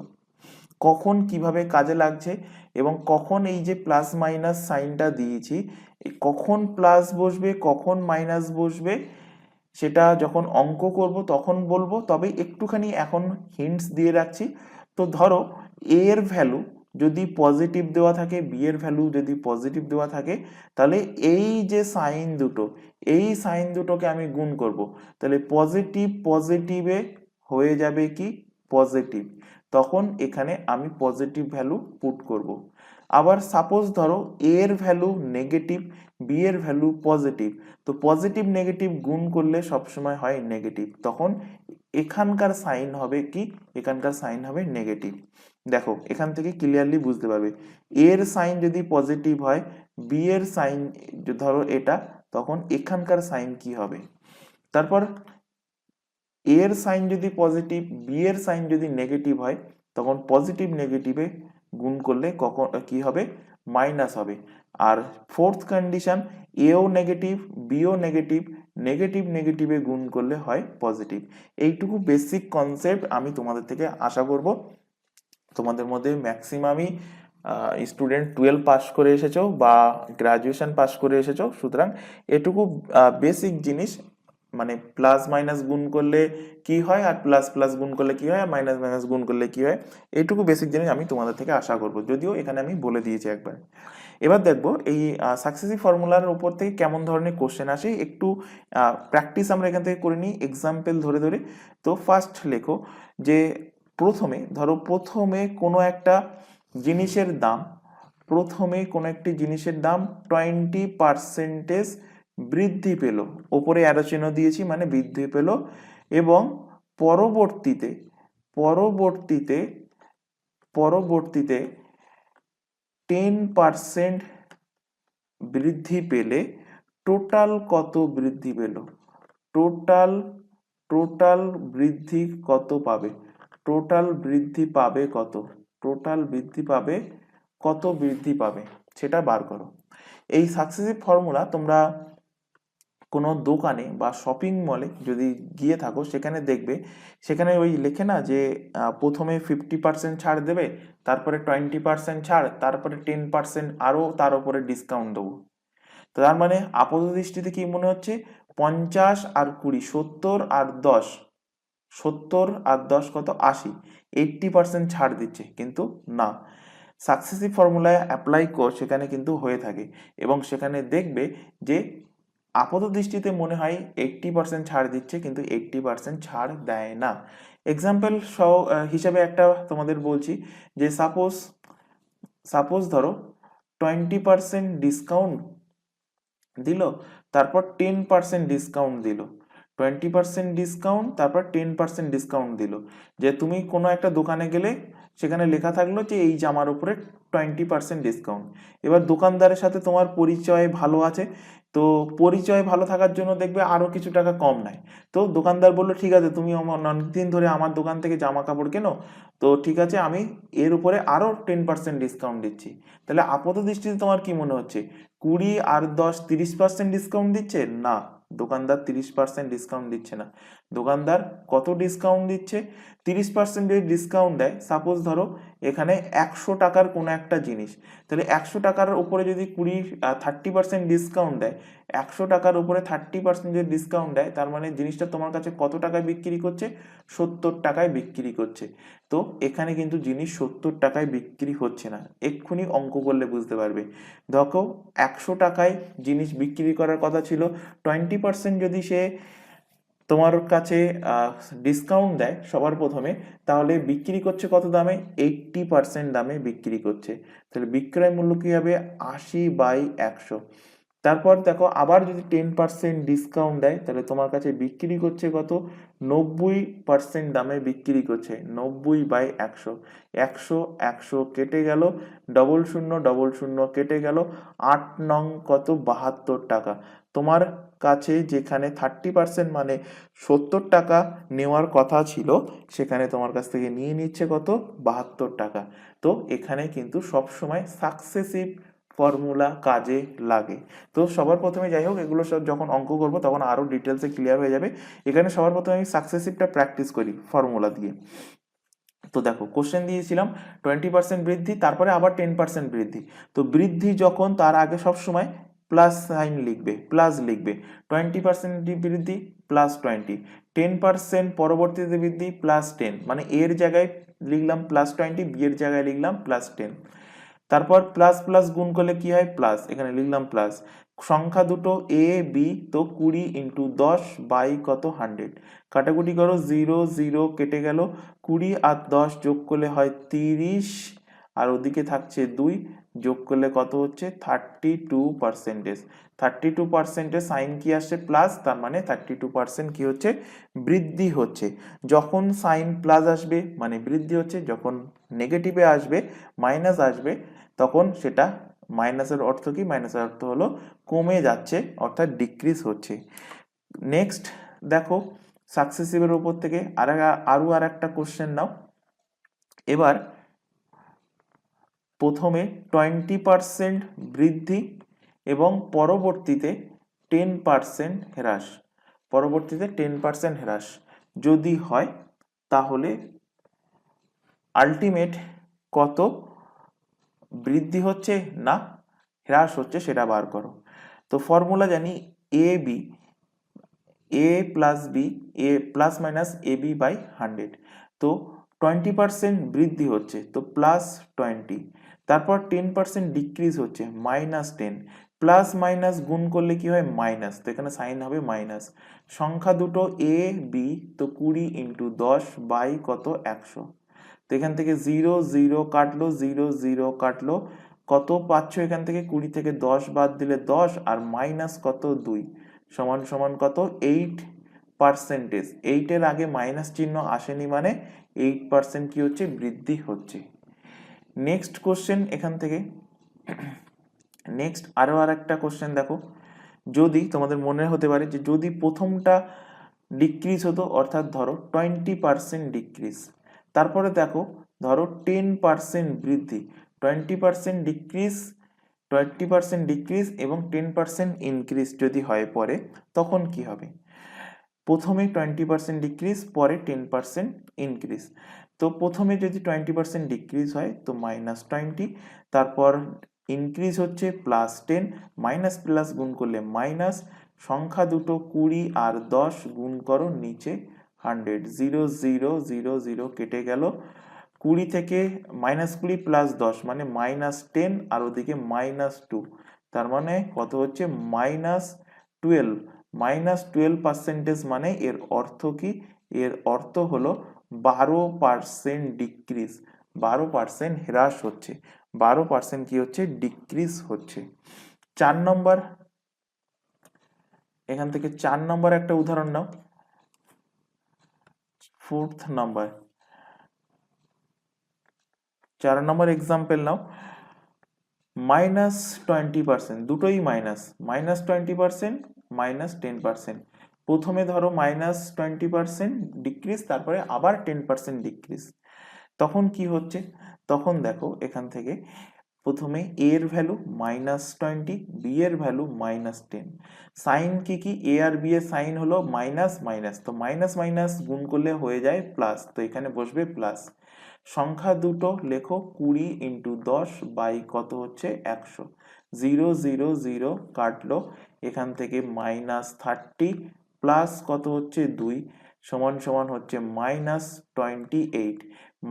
কখন কিভাবে কাজে লাগছে এবং কখন এই যে প্লাস মাইনাস সাইনটা দিয়েছি, কখন প্লাস বসবে কখন মাইনাস বসবে সেটা যখন অঙ্ক করব তখন বলবো, তবে একটুখানি এখন হিন্টস দিয়ে রাখছি। তো ধরো এ এর ভ্যালু যদি পজিটিভ দেওয়া থাকে, বি এর ভ্যালু যদি পজিটিভ দেওয়া থাকে, তাহলে এই যে সাইন দুটো, এই সাইন দুটোকে আমি গুণ করব, তাহলে পজিটিভ পজিটিভে হয়ে যাবে কি পজিটিভ, তখন এখানে আমি পজিটিভ ভ্যালু পুট করব। আবার সাপোজ ধরো এ এর ভ্যালু নেগেটিভ, বি এর ভ্যালু পজিটিভ, তো পজিটিভ নেগেটিভ গুণ করলে সবসময় হয় নেগেটিভ, তখন এখানকার সাইন হবে কি, এখানকার সাইন হবে নেগেটিভ। দেখো এখান থেকে ক্লিয়ারলি বুঝতে পারবে এর সাইন যদি পজিটিভ হয়, বি এর সাইন ধরো এটা, তখন এখানকার সাইন কি হবে। তারপর এর সাইন যদি পজিটিভ, বি এর সাইন যদি নেগেটিভ হয়, তখন পজিটিভ নেগেটিভে গুণ করলে কখন কি হবে, মাইনাস হবে। আর ফোর্থ কন্ডিশন, এও নেগেটিভ বিও নেগেটিভ, নেগেটিভ নেগেটিভে গুণ করলে হয় পজিটিভ। এইটুকু বেসিক কনসেপ্ট আমি তোমাদের থেকে আশা করব। তোমাদের মধ্যে ম্যাক্সিমামই স্টুডেন্ট 12 পাস করে এসেছো বা গ্রাজুয়েশন পাস করে এসেছো, সুতরাং এটুকু বেসিক জিনিস, মানে প্লাস মাইনাস গুণ করলে কি হয় আর প্লাস প্লাস গুণ করলে কি হয় আর মাইনাস মাইনাস গুণ করলে কি হয়, এইটুকু বেসিক জিনিস আমি তোমাদের থেকে আশা করব, যদিও এখানে আমি বলে দিয়েছি একবার। এবার দেখবো এই সাকসেসিভ ফর্মুলার উপর থেকে কেমন ধরনের কোশ্চেন আসে, একটু প্র্যাকটিস আমরা এখান থেকে করে নিই এক্সাম্পল ধরে ধরে। তো ফার্স্ট লেখো যে প্রথমে ধরো, প্রথমে কোনো একটা জিনিসের দাম, প্রথমে কোনো একটি জিনিসের দাম 20% বৃদ্ধি পেল, ওপরে অ্যারো চিহ্ন দিয়েছি মানে বৃদ্ধি পেল, এবং পরবর্তীতে পরবর্তীতে পরবর্তীতে 10% বৃদ্ধি পেলে টোটাল কত বৃদ্ধি পেল, টোটাল টোটাল বৃদ্ধি কত পাবে, টোটাল বৃদ্ধি পাবে কত, টোটাল বৃদ্ধি পাবে কত বৃদ্ধি পাবে সেটা বার করো। এই সাকসেসিভ ফর্মুলা তোমরা কোনো দোকানে বা শপিং মলে যদি গিয়ে থাকো, সেখানে দেখবে, সেখানে ওই লেখে না যে প্রথমে 50% ছাড় দেবে, তারপরে 20% ছাড়, তারপরে 10% আরও তার উপরে ডিসকাউন্ট দেবো। তো তার মানে আপাত দৃষ্টিতে কি মনে হচ্ছে, 50 আর 20, 70 আর 10, 70 আর 10 কত 80, 80% ছাড় দিচ্ছে, কিন্তু না, সাকসেসিভ ফর্মুলায় অ্যাপ্লাই কর সেখানে কিন্তু হয়ে থাকে, এবং সেখানে দেখবে যে আপাত দৃষ্টিতে মনে হয় 80% ছাড় দিচ্ছে, কিন্তু 80% ছাড় দেয় না। এক্সাম্পল সহ হিসাবে একটা তোমাদের বলছি, যে সাপোজ ধরো 20% ডিসকাউন্ট দিল, তারপর 10% ডিসকাউন্ট দিল, 20% ডিসকাউন্ট তারপর 10% ডিসকাউন্ট দিল, যে তুমি কোনো একটা দোকানে গেলে সেখানে লেখা থাকলো যে এই জামার উপরে 20% ডিসকাউন্ট। এবার দোকানদারের সাথে তোমার পরিচয় ভালো আছে, তো পরিচয় ভালো থাকার জন্য দেখবে আরও কিছু টাকা কম নেয়। তো দোকানদার বললো ঠিক আছে, তুমি অনেকদিন ধরে আমার দোকান থেকে জামা কাপড় কেনো, তো ঠিক আছে আমি এর উপরে আরও 10% ডিসকাউন্ট দিচ্ছি। তাহলে আপাত দৃষ্টিতে তোমার কি মনে হচ্ছে, 20 আর 10 30% ডিসকাউন্ট দিচ্ছে? না, দোকানদার 30% ডিসকাউন্ট দিচ্ছে না। দোকানদার কত ডিসকাউন্ট দিচ্ছে, 30% যদি ডিসকাউন্ট দেয়, সাপোজ ধরো এখানে 100 টাকার কোনো একটা জিনিস, তাহলে 100 টাকার উপরে যদি 30% ডিসকাউন্ট দেয়, 100 টাকার উপরে 30% যদি ডিসকাউন্ট দেয়, তার মানে জিনিসটা তোমার কাছে কত টাকায় বিক্রি করছে, 70 টাকায় বিক্রি করছে। তো এখানে কিন্তু জিনিস 70 টাকায় বিক্রি হচ্ছে না, এক্ষুনি অঙ্ক করলে বুঝতে পারবে। দেখো 100 টাকায় জিনিস বিক্রি করার কথা ছিল, 20% যদি সে তোমার কাছে ডিসকাউন্ট দেয় সবার প্রথমে, তাহলে বিক্রি করছে কত দামে? 80% দামে বিক্রি করছে। তাহলে বিক্রয় মূল্য কি হবে? 80/100। তারপর দেখো আবার যদি 10% ডিসকাউন্ট দেয়, তাহলে তোমার কাছে বিক্রি করছে কত? 90% দামে বিক্রি করছে। 90/100, 100 কেটে গেল, ডবল শূন্য ডবল শূন্য কেটে গেল, 8 নং কত? 72 টাকা। তোমার কাছে যেখানে 30% মানে 70 টাকা নেওয়ার কথা ছিল, সেখানে তোমার কাছ থেকে নিয়ে নিচ্ছে কত? 72 টাকা। তো এখানে কিন্তু সবসময় সাকসেসিভ ফর্মুলা কাজে লাগে। তো সবার প্রথমে যাই হোক, এগুলো সব যখন অঙ্ক করবো তখন আরো ডিটেলসে ক্লিয়ার হয়ে যাবে। এখানে সবার প্রথমে আমি সাকসেসিভটা প্র্যাকটিস করি ফর্মুলা দিয়ে। তো দেখো কোশ্চেন দিয়েছিলাম 20% বৃদ্ধি, তারপরে আবার 10% বৃদ্ধি। তো বৃদ্ধি যখন, তার আগে সবসময় প্লাস সাইন লিখবে, প্লাস লিখবে। 20% বৃদ্ধি +20, 10% পরবর্তীতে বৃদ্ধি +10, মানে এর জায়গায় লিখলাম +20, বি এর জায়গায় লিখলাম +10। তারপর প্লাস প্লাস গুণ করলে কি হয়? প্লাস, এখানে লিখলাম প্লাস। সংখ্যা দুটো এ বি, তো 20 × 10 বাই কত? 100। কাটাকুটি করো, 0 0 কেটে গেল, 20 আর 10 যোগ করলে হয় 30, আর ওদিকে থাকছে 2, যোগ করলে কত হচ্ছে? 32%। 32% সাইন কি আসছে? প্লাস, তার মানে 32% কি হচ্ছে? বৃদ্ধি হচ্ছে। যখন সাইন প্লাস আসবে মানে বৃদ্ধি হচ্ছে, যখন নেগেটিভে আসবে, মাইনাস আসবে, তখন সেটা মাইনাসের অর্থ কি? মাইনাসের অর্থ হলো কমে যাচ্ছে, অর্থাৎ ডিক্রিজ হচ্ছে। নেক্সট দেখো, সাকসেসিভের উপর থেকে আরো একটা কোশ্চেন নাও। এবার প্রথমে 20% বৃদ্ধি এবং পরবর্তীতে 10% হ্রাস, পরবর্তীতে 10% হ্রাস যদি হয়, তাহলে আলটিমেট কত বৃদ্ধি হচ্ছে না হ্রাস হচ্ছে সেটা বার করো। তো ফর্মুলা জানি A B, A plus B, A plus minus A B by 100। তো 20% বৃদ্ধি হচ্ছে, তো +20। তারপর 10% ডিক্রিজ হচ্ছে, -10। প্লাস মাইনাস গুণ করলে কি হয়? মাইনাস, তো এখানে সাইন হবে মাইনাস। সংখ্যা দুটো এ বি, তো 20 × 10 বাই কত? 100। তো এখান থেকে 0 0 কাটলো, 0 0 কাটলো, কত পাচ্ছ এখান থেকে? 20 থেকে 10 বাদ দিলে 10, আর মাইনাস কত? 2, সমান সমান কত? 8%। 8 এর আগে মাইনাস চিহ্ন আসেনি, মানে 8% কি হচ্ছে? বৃদ্ধি হচ্ছে। নেক্সট কোশ্চেন এখান থেকে, নেক্সট আরো একটা কোশ্চেন দেখো। যদি তোমাদের মনে হতে পারে যে যদি প্রথমটা ডিক্রিজ হতো, অর্থাৎ ধরো 20% ডিক্রিজ, তারপরে দেখো ধরো 10% বৃদ্ধি, 20% ডিক্রিজ, 20% ডিক্রিজ এবং 10% ইনক্রিজ যদি হয় পরে, তখন কি হবে? প্রথমে 20% ডিক্রিজ, পরে 10% ইনক্রিজ। তো প্রথমে যদি 20% ডিক্রিজ হয়, তো -20, তারপর ইনক্রিজ হচ্ছে +10, মাইনাস প্লাস গুণ করলে মাইনাস, সংখ্যা দুটো 20 আর 10 গুণ করো, নিচে 100, 0 0 0 0 কেটে গেল, 20 থেকে -20 + 10 মানে -10, আর ওদিকে -2, তার মানে কত হচ্ছে? -12। -12% মানে এর অর্থ কি? এর অর্থ হলো 12% ডিক্রিজ, 12% হ্রাস হচ্ছে, 12% কি হচ্ছে? ডিক্রিজ হচ্ছে। 4 নম্বর, এখান থেকে 4 নম্বর একটা উদাহরণ নাও। 4th নাম্বার, 4 নম্বর এক্সাম্পল নাও। -20%, দুটোই মাইনাস, -20% -10%। প্রথমে ধরো -20% ডিক্রিজ, তারপরে আবার 10% ডিক্রিজ। তখন কি হচ্ছে? তখন দেখো এখান থেকে প্রথমে এ এর ভ্যালু -20, বি এর ভ্যালু -10। সাইন কি কি? এ আর বি এর সাইন হলো মাইনাস মাইনাস, তো মাইনাস মাইনাস গুণ করলে হয়ে যায় প্লাস, তো এখানে বসবে প্লাস। সংখ্যা দুটো লেখো, 20 × 10 বাই কত হচ্ছে? 100। 0 0 0 কাটলো, এখান থেকে -30 প্লাস কত হচ্ছে? 2, সমান সমান হচ্ছে -28,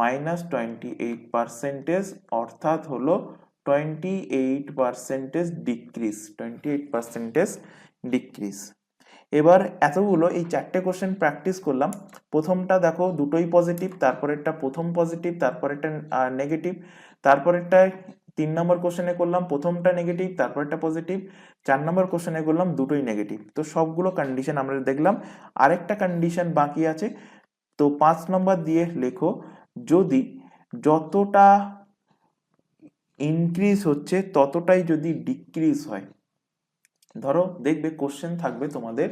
-28%, অর্থাৎ হলো 28% ডিক্রিজ, 28% ডিক্রিজ। এবার এতগুলো এই 4টে কোশ্চেন প্র্যাকটিস করলাম। প্রথমটা দেখো দুটোই পজিটিভ, তারপরেরটা প্রথম পজিটিভ, তারপরেরটা নেগেটিভ, তারপরেরটায় 3 নম্বর কোশ্চেনে করলাম প্রথমটা নেগেটিভ, তারপরেরটা পজিটিভ, 4 নম্বর কোশ্চেনে করলাম দুটোই নেগেটিভ। তো সবগুলো কন্ডিশন আমরা দেখলাম। আরেকটা কন্ডিশন বাকি আছে, তো 5 নম্বর দিয়ে লেখো, যদি যতটা ইনক্রিজ হচ্ছে ততটাই যদি ডিক্রিজ হয়। ধরো দেখবে কোশ্চেন থাকবে তোমাদের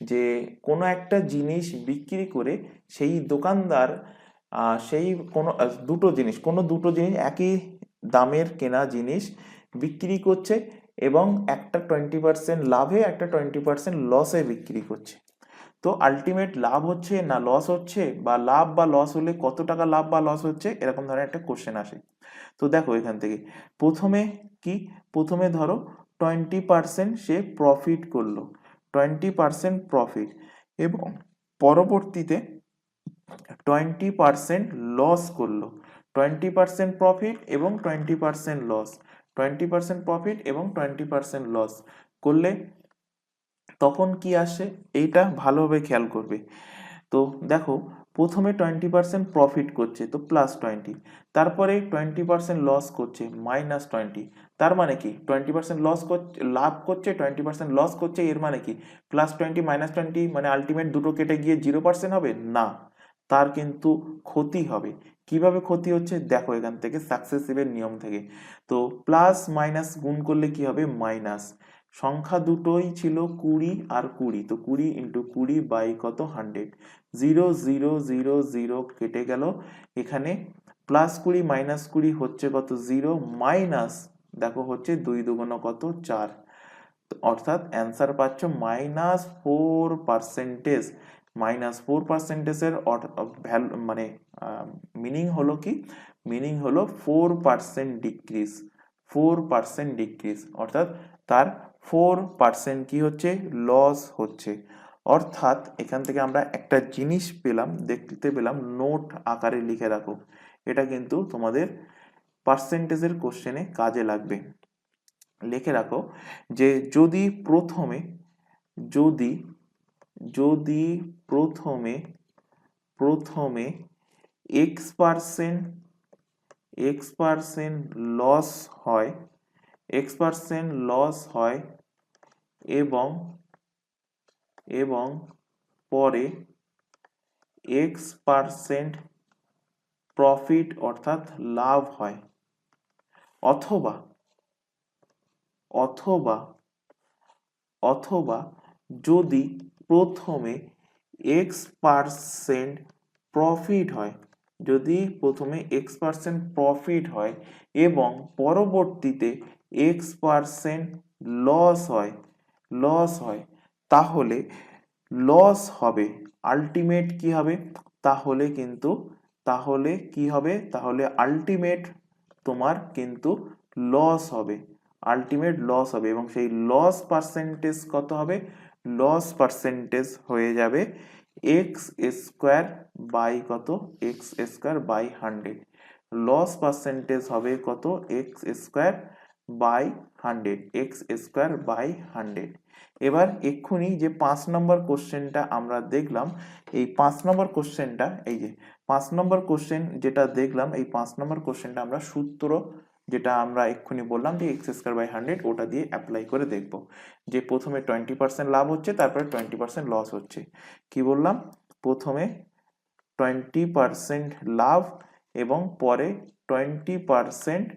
যে কোনো একটা জিনিস বিক্রি করে সেই দোকানদার সেই কোনো দুটো জিনিস একই দামের কেনা জিনিস বিক্রি করছে এবং একটা 20% লাভে একটা 20% লসে বিক্রি করছে। তো আলটিমেট লাভ হচ্ছে না লস হচ্ছে, বা লাভ বা লস হলে কত টাকা লাভ বা লস হচ্ছে, এরকম ধরনের একটা কোশ্চেন আসে। তো দেখো এখান থেকে প্রথমে কি, প্রথমে ধরো 20% সে প্রফিট করলো, 20% প্রফিট, এবং পরবর্তীতে 20% লস করলো। 20% প্রফিট এবং 20% লস, 20% প্রফিট এবং 20% লস করলে তখন কি আসে এইটা ভালোভাবে খেয়াল করবে। তো দেখো প্রথমে 20% প্রফিট করছে তো +20, তারপরে 20% লস করছে -20। তার মানে কি 20% লস করছে, লাভ করছে, 20% লস করছে, এর মানে কি +20 -20 মানে আলটিমেট দুটো কেটে গিয়ে 0% হবে না, তার কিন্তু ক্ষতি হবে। কিভাবে ক্ষতি হচ্ছে দেখো এখান থেকে সাকসেসিভের নিয়ম থেকে। তো প্লাস মাইনাস গুণ করলে কি হবে মাইনাস, সংখ্যা দুটোই ছিল 20 আর 20, তো 20 × 20 বাই কত 100, 0 0 0 0 কেটে গেল, এখানে +20 -20 হচ্ছে কত 0, মাইনাস দেখো হচ্ছে 2 দুগুণ কত 4, অর্থাৎ অ্যান্সার পাচ্ছ -4%। -4%-এর ভ্যালু মানে মিনিং হলো কি, মিনিং হলো 4% ডিক্রিজ, 4% ডিক্রিজ, অর্থাৎ তার 4% কি হচ্ছে লস হচ্ছে। অর্থাৎ এখান থেকে আমরা একটা জিনিস পেলাম, দেখতে পেলাম, নোট আকারে লিখে রাখো, এটা কিন্তু তোমাদের পার্সেন্টেজের কোশ্চেনে কাজে লাগবে। লিখে রাখো যে যদি প্রথমে যদি যদি প্রথমে প্রথমে x% লস হয়, x% লস হয় এবং এবং পরে x% প্রফিট অর্থাৎ লাভ হয়, অথবা অথবা অথবা যদি প্রথমে x% প্রফিট হয়, যদি প্রথমে x% প্রফিট হয় এবং পরবর্তীতে x% লস হয়, তাহলে লস হবে, আলটিমেট কি হবে, তাহলে কিন্তু তাহলে কি হবে, তাহলে আলটিমেট তোমার কিন্তু লস হবে, আলটিমেট লস হবে, এবং সেই লস পার্সেন্টেজ কত হবে, লস পার্সেন্টেজ হয়ে যাবে x² বাই কত, x² বাই 100, লস পার্সেন্টেজ হবে কত x² বাই 100, x² বাই 100। এবার এক্ষুনি যে 5 নম্বর কোশ্চেনটা আমরা দেখলাম, এই 5 নম্বর কোশ্চেনটা, এই যে 5 নম্বর কোশ্চেন যেটা দেখলাম, এই 5 নম্বর কোশ্চেনটা আমরা সূত্র যেটা আমরা এক্ষুনি বললাম যে x² বাই 100, ওটা দিয়ে অ্যাপ্লাই করে দেখব। যে প্রথমে 20% লাভ হচ্ছে, তারপরে 20% লস হচ্ছে। কি বললাম, প্রথমে 20% লাভ এবং পরে 20%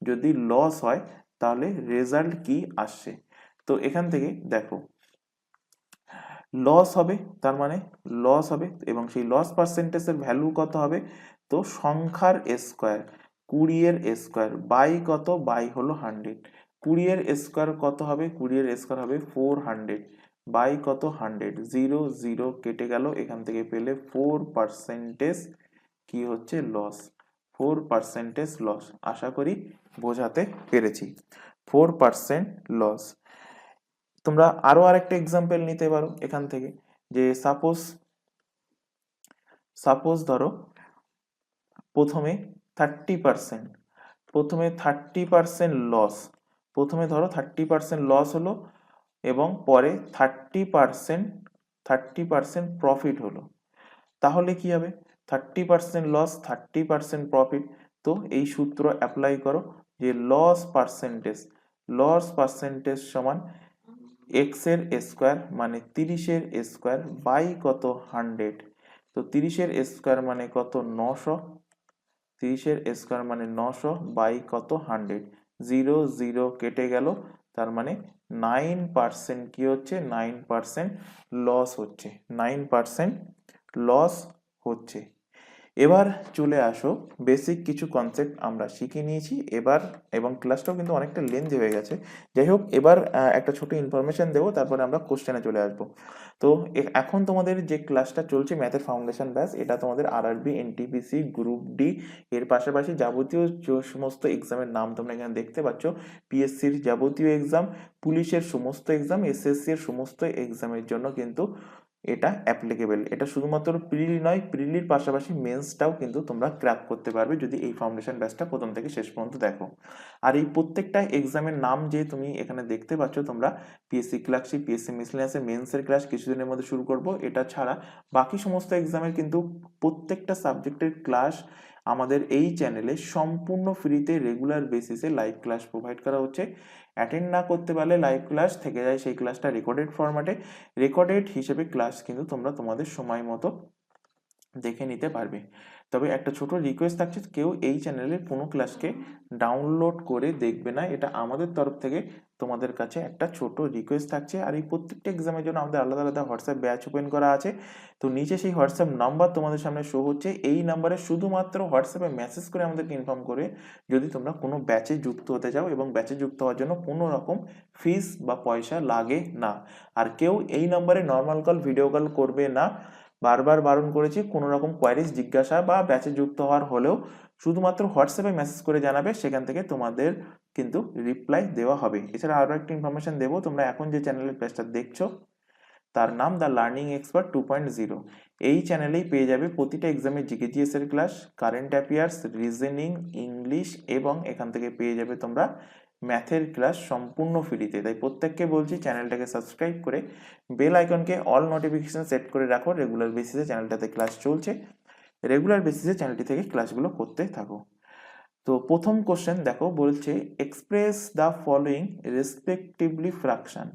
যদি লস হয় তাহলে রেজাল্ট কি আসছে। তো এখান থেকে দেখো লস হবে, তার মানে লস হবে, এবং সেই লস পার্সেন্টেজের ভ্যালু কত হবে, তো সংখ্যার স্কোয়ার, 20 এর স্কোয়ার বাই কত, বাই হলো 100, 20 এর স্কোয়ার কত হবে, 20 এর স্কোয়ার হবে 400 বাই কত 100, 0 0 কেটে গেল, এখান থেকে পেলে 4% কি হচ্ছে লস, 4% লস। আশা করি বোঝাতে পেরেছি, 4% লস। তোমরা আরো আরেকটা এক্সাম্পল নিতে পারো এখান থেকে, যে সাপোজ ধরো প্রথমে 30%, প্রথমে 30% লস, প্রথমে ধরো 30% লস হলো এবং পরে 30% প্রফিট হলো, তাহলে কি হবে? 30% লস, 30% প্রফিট। তো এই সূত্র অ্যাপ্লাই করো যে লস পার্সেন্টেজ সমান এক্স এর স্কোয়ার মানে 30-এর স্কোয়ার বাই কত 100। তো 30-এর স্কোয়ার মানে কত 900, 30-এর স্কোয়ার মানে 900 বাই কত 100, 0 0 কেটে গেল, তার মানে 9% কি হচ্ছে 9% লস হচ্ছে, 9% লস হচ্ছে। এবার চলে আসো, বেসিক কিছু কনসেপ্ট আমরা শিখে নিয়েছি এবার, এবং ক্লাসটাও কিন্তু অনেকটা লেন্থি হয়ে গেছে। যাই হোক, এবার একটা ছোট ইনফরমেশন দেবো, তারপরে আমরা কোশ্চেনে চলে আসবো। তো এখন তোমাদের যে ক্লাসটা চলছে ম্যাথের ফাউন্ডেশন ব্যাচ, এটা তোমাদের আরআরবি, এনটিপিসি, গ্রুপ ডি এর পাশাপাশি যাবতীয় যে সমস্ত এক্সামের নাম তোমরা এখানে দেখতে পাচ্ছ, পিএসসির যাবতীয় এক্সাম, পুলিশের সমস্ত এক্সাম, এসএসসি এর সমস্ত এক্সামের জন্য কিন্তু এটা অ্যাপ্লিকেবল। এটা শুধুমাত্র প্রিলি নয়, প্রিলির পাশাপাশি মেন্সটাও কিন্তু তোমরা ক্র্যাক করতে পারবে যদি এই ফাউন্ডেশন ব্যাচটা প্রথম থেকে শেষ পর্যন্ত দেখো। আর এই প্রত্যেকটা এক্সামের নাম যে তুমি এখানে দেখতে পাচ্ছ, তোমরা পিএসসি ক্লার্কশিপ, পিএসসি মিসলেনিয়াসের মেন্সের ক্লাস কিছুদিনের মধ্যে শুরু করব। এটা ছাড়া বাকি সমস্ত এক্সামের কিন্তু প্রত্যেকটা সাবজেক্টের ক্লাস আমাদের এই চ্যানেলে সম্পূর্ণ ফ্রিতে রেগুলার বেসিসে লাইভ ক্লাস প্রোভাইড করা হচ্ছে। অ্যাটেন্ড না করতে পারলে লাইভ ক্লাস থেকে যায় সেই ক্লাসটা রেকর্ডেড ফরম্যাটে, রেকর্ডেড হিসেবে ক্লাস কিন্তু তোমরা তোমাদের সময় মতো দেখে নিতে পারবে। তবে একটা ছোট রিকোয়েস্ট থাকছে, কেউ এই চ্যানেলের কোনো ক্লাসকে ডাউনলোড করে দেখবে না, এটা আমাদের তরফ থেকে তোমাদের কাছে একটা ছোট রিকোয়েস্ট থাকছে। আর এই প্রত্যেকটা এক্সামের জন্য আমাদের আলাদা আলাদা হোয়াটসঅ্যাপ ব্যাচ ওপেন করা আছে। তো নিচে সেই হোয়াটসঅ্যাপ নাম্বার তোমাদের সামনে শো হচ্ছে, এই নাম্বারে শুধুমাত্র হোয়াটসঅ্যাপে মেসেজ করে আমাদেরকে ইনফর্ম করে যদি তোমরা কোনো ব্যাচে যুক্ত হতে চাও, এবং ব্যাচে যুক্ত হওয়ার জন্য কোনো রকম ফিস বা পয়সা লাগে না। আর কেউ এই নাম্বারে নর্মাল কল, ভিডিও কল করবে না, বারবার বারণ করেছি। কোনো রকম কোয়ারিজ, জিজ্ঞাসা বা ব্যাচে যুক্ত হওয়ার হলেও শুধুমাত্র হোয়াটসঅ্যাপে মেসেজ করে জানাবে, সেখান থেকে তোমাদের কিন্তু রিপ্লাই দেওয়া হবে। এছাড়া আরও একটা ইনফরমেশন দেবো, তোমরা এখন যে চ্যানেলের ক্লাসটা দেখছো তার নাম দ্য লার্নিং এক্সপার্ট 2.0। এই চ্যানেলেই পেয়ে যাবে প্রতিটা এক্সামের জিকেজিএস এর class, current affairs, reasoning, English, এবং এখান থেকে পেয়ে যাবে তোমরা ম্যাথের ক্লাস সম্পূর্ণ ফ্রিতে। তাই প্রত্যেককে বলছি চ্যানেলটাকে সাবস্ক্রাইব করে বেল আইকনকে অল নোটিফিকেশন সেট করে রাখো। রেগুলার বেসিসে চ্যানেলটাতে ক্লাস চলছে, রেগুলার বেসিসে চ্যানেলটি থেকে ক্লাসগুলো করতে থাকো। তো প্রথম কোশ্চেন দেখো, বলছে express the following respectively fraction,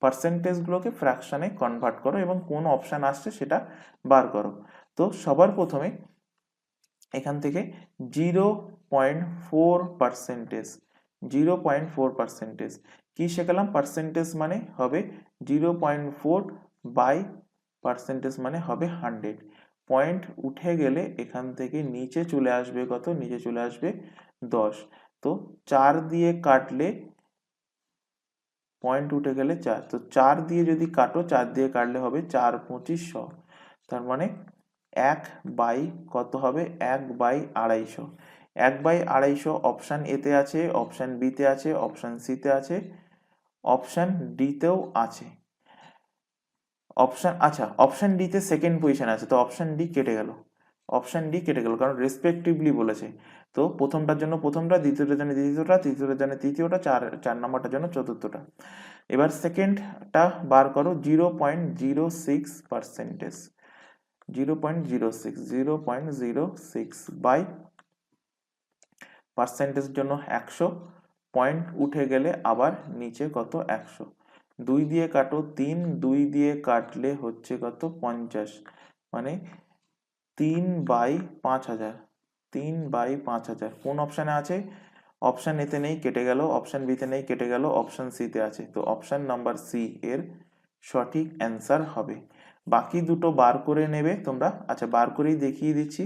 পার্সেন্টেজগুলোকে ফ্র্যাকশনে কনভার্ট করো এবং কোন অপশান আসছে সেটা বার করো। তো সবার প্রথমে এখান থেকে 0.4%, 0.4% কি শেখালাম? পার্সেন্টেজ মানে হবে 0.4 বাই পার্সেন্টেজ মানে হবে 100। পয়েন্ট উঠে গেলে এখান থেকে নিচে চলে আসবে কত? নিচে চলে আসবে 10। তো 4 দিয়ে কাটলে, পয়েন্ট উঠে গেলে 4, তো 4 দিয়ে যদি কাটো, 4 দিয়ে কাটলে হবে 4 25 100, তার মানে 1 বাই কত হবে? 1 বাই 250। 1 বাই 250 অপশান এতে আছে, অপশান বিতে আছে, অপশান সিতে আছে, অপশান ডিতেও আছে। অপশান ডিতে সেকেন্ড পজিশন আছে, তো অপশান ডি কেটে গেল, অপশান ডি কেটে গেল, কারণ রেসপেক্টিভলি বলেছে। তো প্রথমটার জন্য প্রথমটা, দ্বিতীয়টার জন্য দ্বিতীয়টা, তৃতীয়টার জন্য তৃতীয়টা, চার নম্বরটার জন্য চতুর্থটা। এবার সেকেন্ডটা বার করো, 0.06%, 0.06, 0.06 বাই পার্সেন্টেজ জন্য 100, পয়েন্ট উঠে গেলে আবার নিচে কত? 100। 2 দিয়ে কাটো 3, 2 দিয়ে কাটলে হচ্ছে কত? 50, মানে 3 বাই 5000, 3 বাই 5000। কোন অপশানে আছে? অপশান এতে নেই, কেটে গেল, অপশান বিতে নেই, কেটে গেল, অপশান সিতে আছে, তো অপশান নাম্বার সি এর সঠিক অ্যান্সার হবে। বাকি দুটো বার করে নেবে তোমরা। আচ্ছা, বার করেই দেখিয়ে দিচ্ছি।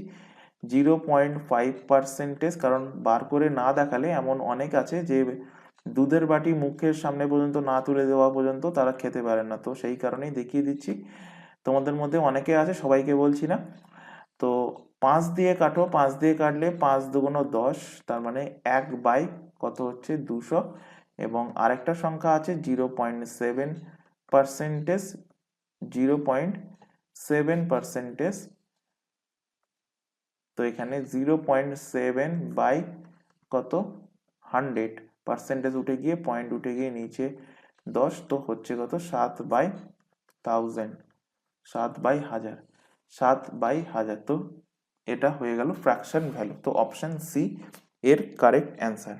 0.5%, কারণ বার করে না দেখালে এমন অনেক আছে যে দুধের বাটি মুখের সামনে পর্যন্ত না তুলে দেওয়া পর্যন্ত তারা খেতে পারে না, তো সেই কারণেই দেখিয়ে দিচ্ছি। তোমাদের মধ্যে অনেকে আছে, সবাইকে বলছি না। তো 5 দিয়ে কাটো, 5 দিয়ে কাটলে 5 দুগুণ 10, তার মানে 1 বাই কত হচ্ছে? 200। এবং আরেকটা সংখ্যা আছে 0.7%, 0.7%, তো এখানে 0.7 বাই কত? 100, পার্সেন্টেজ উঠে গিয়ে, পয়েন্ট উঠে গিয়ে নিচে 10, তো হচ্ছে কত 7/1000, 7/1000, 7/1000। তো এটা হয়ে গেল ফ্র্যাকশন ভ্যালু। তো অপশন সি এর কারেক্ট অ্যান্সার।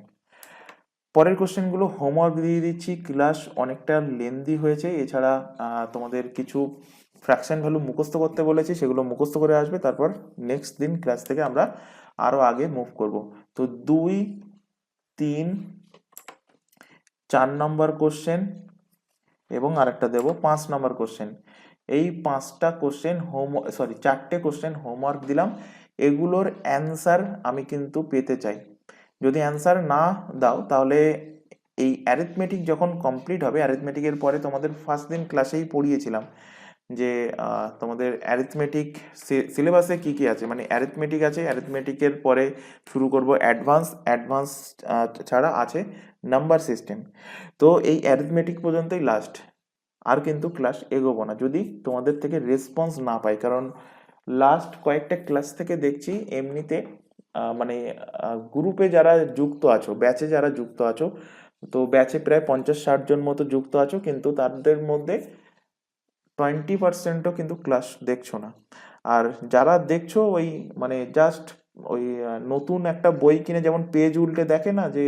পরের কোশ্চেনগুলো হোমওয়ার্ক দিয়ে দিচ্ছি, ক্লাস অনেকটা লেন্দি হয়েছে, এছাড়া তোমাদের কিছু ফ্র্যাকশন ভ্যালু মুখস্থ করতে বলেছি, সেগুলো মুখস্থ করে আসবে, তারপর নেক্সট দিন ক্লাস থেকে আমরা আরো আগে মুভ করব। তো 2, 3, 4 নম্বর কোশ্চেন এবং আরেকটা দেবো 5 নম্বর কোশ্চেন। এই 5টা কোশ্চেন চারটে কোশ্চেন হোমওয়ার্ক দিলাম, এগুলোর অ্যান্সার আমি কিন্তু পেতে চাই। যদি অ্যান্সার না দাও তাহলে এই অ্যারিথমেটিক যখন কমপ্লিট হবে, অ্যারিথমেটিকের পরে তোমাদের ফার্স্ট দিন ক্লাসেই পড়িয়েছিলাম যে তোমাদের অ্যারিথমেটিক সিলেবাসে কি কি আছে, মানে অ্যারিথমেটিক আছে, অ্যারিথমেটিকের পরে শুরু করব অ্যাডভান্স ছাড়া আছে নাম্বার সিস্টেম। তো এই অ্যারিথমেটিক পর্যন্তই লাস্ট, আর কিন্তু ক্লাস এগোবো না যদি তোমাদের থেকে রেসপন্স না পাই। কারণ লাস্ট কয়েকটা ক্লাস থেকে দেখছি এমনিতে মানে গ্রুপে যারা যুক্ত আছো, ব্যাচে যারা যুক্ত আছো, তো ব্যাচে প্রায় 50-60 জন মতো যুক্ত আছো, কিন্তু তাদের মধ্যে 20%ও কিন্তু ক্লাস দেখছো না। আর যারা দেখছো ওই মানে জাস্ট ওই নতুন একটা বই কিনে যেমন পেজ উল্টে দেখে না যে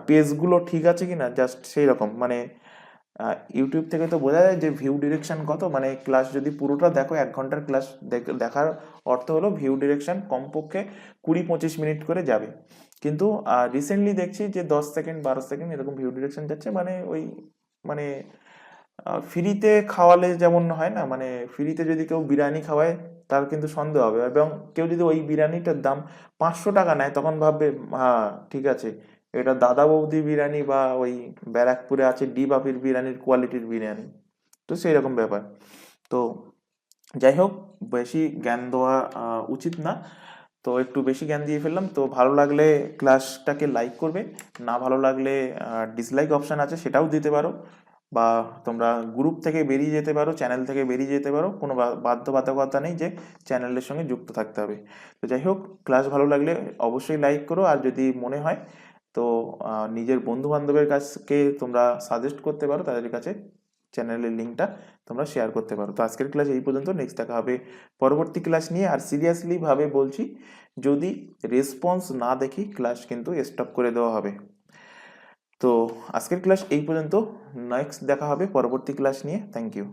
পেজগুলো ঠিক আছে কিনা, জাস্ট সেই রকম। মানে ইউটিউব থেকে তো বোঝা যায় যে ভিউ ডিরেকশন কত, মানে ক্লাস যদি পুরোটা দেখো, 1 ঘন্টার ক্লাস দেখার অর্থ হলো ভিউ ডিরেকশন কমপক্ষে 20-25 মিনিট করে যাবে। কিন্তু রিসেন্টলি দেখছি যে 10 সেকেন্ড 12 সেকেন্ড এরকম ভিউ ডিরেকশন যাচ্ছে, মানে ওই মানে ফ্রিতে খাওয়ালে যেমন হয় না, মানে ফ্রিতে যদি কেউ বিরিয়ানি খাওয়ায় তার কিন্তু সন্দেহ হবে, এবং কেউ যদি ওই বিরিয়ানিটার দাম 500 টাকা নেয় তখন ভাববে হ্যাঁ ঠিক আছে, এটা দাদা বৌদি বিরিয়ানি বা ওই ব্যারাকপুরে আছে ডি বাপির বিরিয়ানির কোয়ালিটির বিরিয়ানি। তো সেই রকম ব্যাপার। তো যাই হোক, বেশি জ্ঞান দেওয়া উচিত না, তো একটু বেশি জ্ঞান দিয়ে ফেললাম। তো ভালো লাগলে ক্লাসটাকে লাইক করবে, না ভালো লাগলে ডিসলাইক অপশান আছে সেটাও দিতে পারো, বা তোমরা গ্রুপ থেকে বেরিয়ে যেতে পারো, চ্যানেল থেকে বেরিয়ে যেতে পারো, কোনো বাধ্যবাধকতা নেই যে চ্যানেলের সঙ্গে যুক্ত থাকতে হবে। তো যাই হোক, ক্লাস ভালো লাগলে অবশ্যই লাইক করো, আর যদি মনে হয় তো নিজের বন্ধু বান্ধবের কাছকে তোমরা সাজেস্ট করতে পারো, তাদের কাছে চ্যানেলের লিঙ্কটা তোমরা শেয়ার করতে পারো। তো আজকের ক্লাস এই পর্যন্ত, নেক্সট দেখা হবে পরবর্তী ক্লাস নিয়ে। আর সিরিয়াসলি ভাবে বলছি, যদি রেসপন্স না দেখি ক্লাস কিন্তু স্টপ করে দেওয়া হবে। তো আজকের ক্লাস এই পর্যন্ত, নেক্সট দেখা হবে পরবর্তী ক্লাস নিয়ে। Thank you.